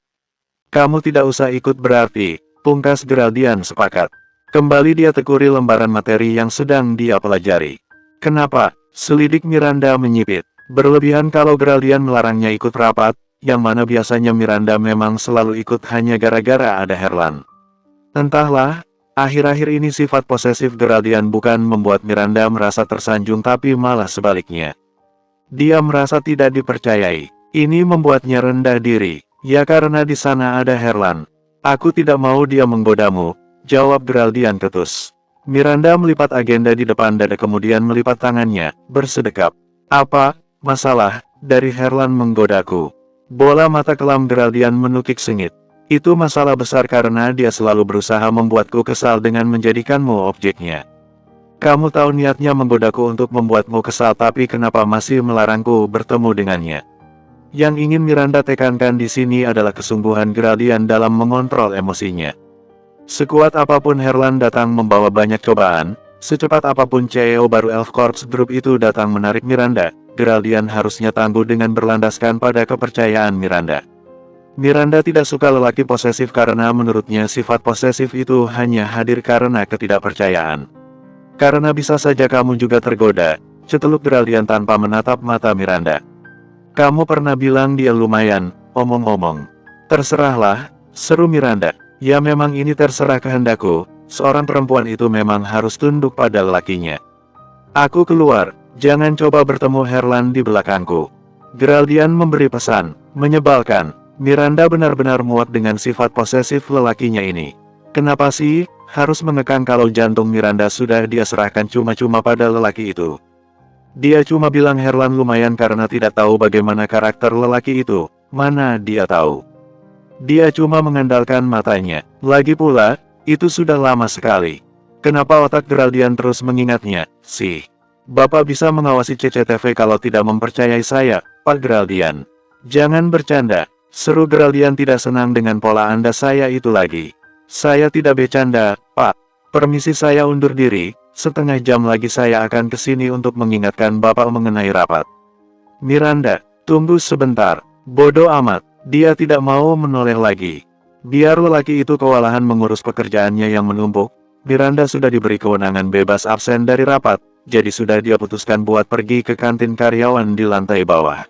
Speaker 1: Kamu tidak usah ikut berarti, pungkas Geraldian sepakat. Kembali dia tekuri lembaran materi yang sedang dia pelajari. Kenapa? Selidik Miranda menyipit. Berlebihan kalau Geraldian melarangnya ikut rapat, yang mana biasanya Miranda memang selalu ikut hanya gara-gara ada Herlan. Entahlah, akhir-akhir ini sifat posesif Geraldian bukan membuat Miranda merasa tersanjung tapi malah sebaliknya. Dia merasa tidak dipercayai. Ini membuatnya rendah diri. Ya karena di sana ada Herlan. Aku tidak mau dia menggodamu, jawab Geraldian ketus. Miranda melipat agenda di depan dada kemudian melipat tangannya, bersedekap. Apa, masalah, dari Herlan menggodaku? Bola mata kelam Geraldian menukik sengit. Itu masalah besar karena dia selalu berusaha membuatku kesal dengan menjadikanmu objeknya. Kamu tahu niatnya menggodaku untuk membuatmu kesal tapi kenapa masih melarangku bertemu dengannya? Yang ingin Miranda tekankan di sini adalah kesungguhan Geraldian dalam mengontrol emosinya. Sekuat apapun Herlan datang membawa banyak cobaan, secepat apapun CEO baru Elf Corps Group itu datang menarik Miranda, Geraldian harusnya tangguh dengan berlandaskan pada kepercayaan Miranda. Miranda tidak suka lelaki posesif karena menurutnya sifat posesif itu hanya hadir karena ketidakpercayaan. Karena bisa saja kamu juga tergoda, ceteluk Geraldian tanpa menatap mata Miranda. Kamu pernah bilang dia lumayan, omong-omong. Terserahlah, seru Miranda. Ya memang ini terserah kehendakku, seorang perempuan itu memang harus tunduk pada lelakinya. Aku keluar, jangan coba bertemu Herlan di belakangku. Geraldian memberi pesan, menyebalkan. Miranda benar-benar muak dengan sifat posesif lelakinya ini. Kenapa sih, harus mengekang kalau jantung Miranda sudah dia serahkan cuma-cuma pada lelaki itu? Dia cuma bilang Herlan lumayan karena tidak tahu bagaimana karakter lelaki itu, mana dia tahu. Dia cuma mengandalkan matanya. Lagi pula, itu sudah lama sekali. Kenapa otak Geraldian terus mengingatnya? Sih, Bapak bisa mengawasi CCTV kalau tidak mempercayai saya, Pak Geraldian. Jangan bercanda, seru Geraldian tidak senang dengan pola Anda saya itu lagi. Saya tidak bercanda, Pak. Permisi saya undur diri, setengah jam lagi saya akan kesini untuk mengingatkan Bapak mengenai rapat. Miranda, tunggu sebentar. Bodoh amat. Dia tidak mau menoleh lagi. Biar lelaki itu kewalahan mengurus pekerjaannya yang menumpuk, Miranda sudah diberi kewenangan bebas absen dari rapat, jadi sudah dia putuskan buat pergi ke kantin karyawan di lantai bawah.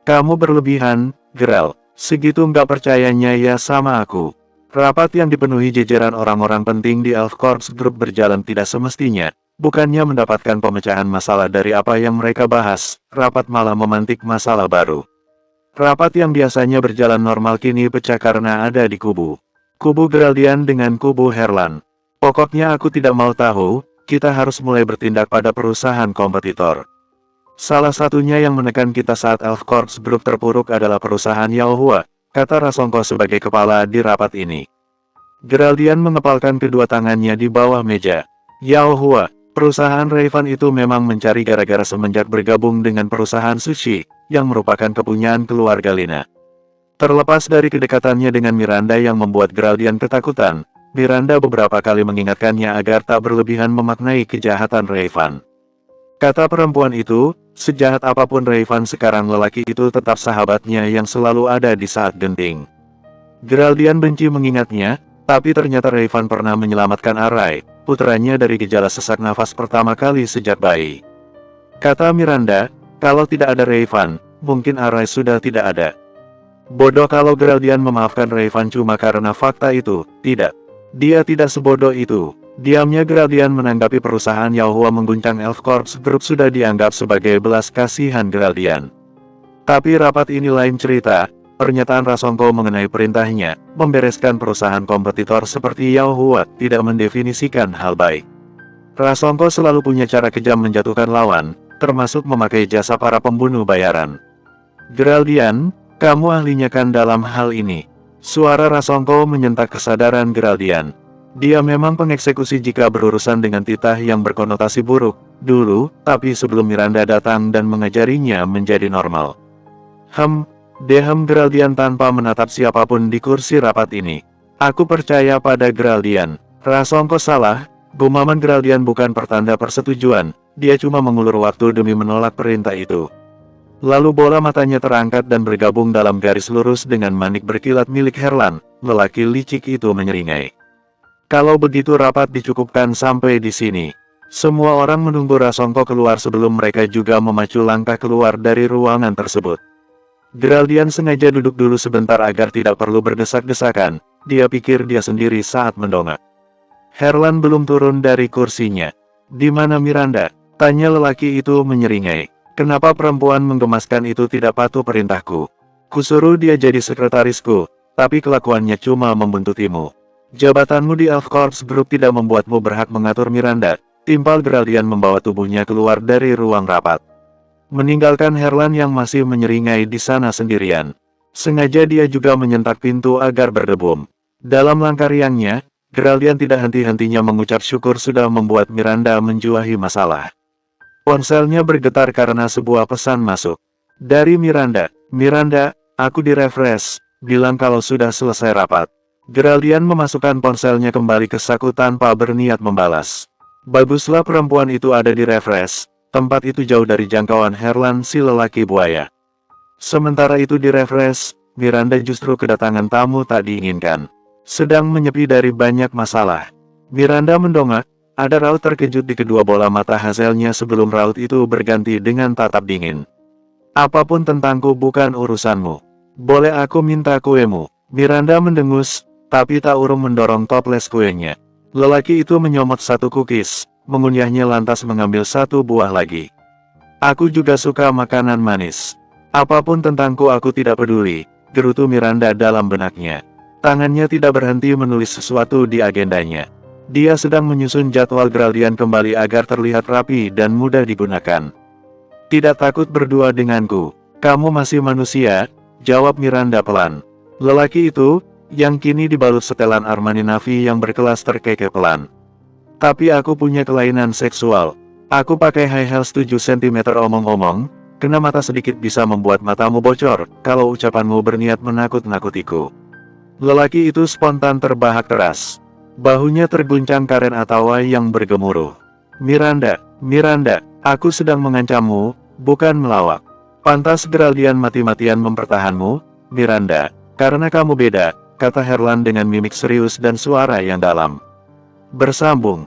Speaker 1: Kamu berlebihan, Geral. Segitu nggak percayanya ya sama aku. Rapat yang dipenuhi jajaran orang-orang penting di Elf Corps Group berjalan tidak semestinya. Bukannya mendapatkan pemecahan masalah dari apa yang mereka bahas, rapat malah memantik masalah baru. Rapat yang biasanya berjalan normal kini pecah karena ada di kubu Geraldian dengan kubu Herlan. Pokoknya aku tidak mau tahu, kita harus mulai bertindak pada perusahaan kompetitor. Salah satunya yang menekan kita saat Elf Corps Group terpuruk adalah perusahaan Yaohua, kata Rasongko sebagai kepala di rapat ini. Geraldian mengepalkan kedua tangannya di bawah meja. Yaohua, perusahaan Raven itu memang mencari gara-gara semenjak bergabung dengan perusahaan sushi, yang merupakan kepunyaan keluarga Lina. Terlepas dari kedekatannya dengan Miranda yang membuat Geraldian ketakutan, Miranda beberapa kali mengingatkannya agar tak berlebihan memaknai kejahatan Raven. Kata perempuan itu, Sejahat apapun Rayvan sekarang lelaki itu tetap sahabatnya yang selalu ada di saat genting. Geraldian benci mengingatnya, tapi ternyata Rayvan pernah menyelamatkan Arai, putranya dari gejala sesak nafas pertama kali sejak bayi. Kata Miranda, kalau tidak ada Rayvan, mungkin Arai sudah tidak ada. Bodoh kalau Geraldian memaafkan Rayvan cuma karena fakta itu, tidak. Dia tidak sebodoh itu. Diamnya Geraldian menanggapi perusahaan Yaohua mengguncang Elf Corps Group sudah dianggap sebagai belas kasihan Geraldian. Tapi rapat ini lain cerita, pernyataan Rasongko mengenai perintahnya, membereskan perusahaan kompetitor seperti Yaohua tidak mendefinisikan hal baik. Rasongko selalu punya cara kejam menjatuhkan lawan, termasuk memakai jasa para pembunuh bayaran. Geraldian, kamu ahlinya kan dalam hal ini. Suara Rasongko menyentak kesadaran Geraldian. Dia memang pengeksekusi jika berurusan dengan titah yang berkonotasi buruk, dulu, tapi sebelum Miranda datang dan mengajarinya menjadi normal. Dehem Geraldian tanpa menatap siapapun di kursi rapat ini. Aku percaya pada Geraldian. Rasongko salah, gumaman Geraldian bukan pertanda persetujuan, dia cuma mengulur waktu demi menolak perintah itu. Lalu bola matanya terangkat dan bergabung dalam garis lurus dengan manik berkilat milik Herlan, lelaki licik itu menyeringai. Kalau begitu rapat dicukupkan sampai di sini. Semua orang menunggu Rasongko keluar sebelum mereka juga memacu langkah keluar dari ruangan tersebut. Geraldian sengaja duduk dulu sebentar agar tidak perlu berdesak-desakan, dia pikir dia sendiri saat mendongak. Herlan belum turun dari kursinya. Di mana Miranda? Tanya lelaki itu menyeringai. Kenapa perempuan menggemaskan itu tidak patuh perintahku? Kusuruh dia jadi sekretarisku, tapi kelakuannya cuma membuntutimu. Jabatanmu di Elf Corps Group tidak membuatmu berhak mengatur Miranda. Timpal Geraldian membawa tubuhnya keluar dari ruang rapat, meninggalkan Herlan yang masih menyeringai di sana sendirian. Sengaja dia juga menyentak pintu agar berdebum. Dalam langkah riangnya, Geraldian tidak henti-hentinya mengucap syukur sudah membuat Miranda menjuahi masalah. Ponselnya bergetar karena sebuah pesan masuk. Dari Miranda. Miranda, aku direfresh, bilang kalau sudah selesai rapat. Geraldian memasukkan ponselnya kembali ke saku tanpa berniat membalas. Baguslah perempuan itu ada di refresh, tempat itu jauh dari jangkauan Herlan si lelaki buaya. Sementara itu di refresh, Miranda justru kedatangan tamu tak diinginkan. Sedang menyepi dari banyak masalah. Miranda mendongak, ada raut terkejut di kedua bola mata Hazelnya sebelum raut itu berganti dengan tatap dingin. Apapun tentangku bukan urusanmu. Boleh aku minta kuemu? Miranda mendengus, tapi tak urung mendorong toples kuenya. Lelaki itu menyomot satu cookies, mengunyahnya lantas mengambil satu buah lagi. Aku juga suka makanan manis. Apapun tentangku aku tidak peduli, gerutu Miranda dalam benaknya. Tangannya tidak berhenti menulis sesuatu di agendanya. Dia sedang menyusun jadwal Geraldian kembali agar terlihat rapi dan mudah digunakan. Tidak takut berdua denganku. Kamu masih manusia, jawab Miranda pelan. Lelaki itu, yang kini dibalut setelan Armani Navy yang berkelas terkekeh pelan. Tapi aku punya kelainan seksual. Aku pakai high heels 7 cm omong-omong, kena mata sedikit bisa membuat matamu bocor, kalau ucapanmu berniat menakut-nakutiku. Lelaki itu spontan terbahak keras. Bahunya terguncang karen Atawa yang bergemuruh. Miranda, aku sedang mengancammu, bukan melawak. Pantas Geraldian mati-matian mempertahanmu, Miranda, karena kamu beda, kata Herlan dengan mimik serius dan suara yang dalam. Bersambung.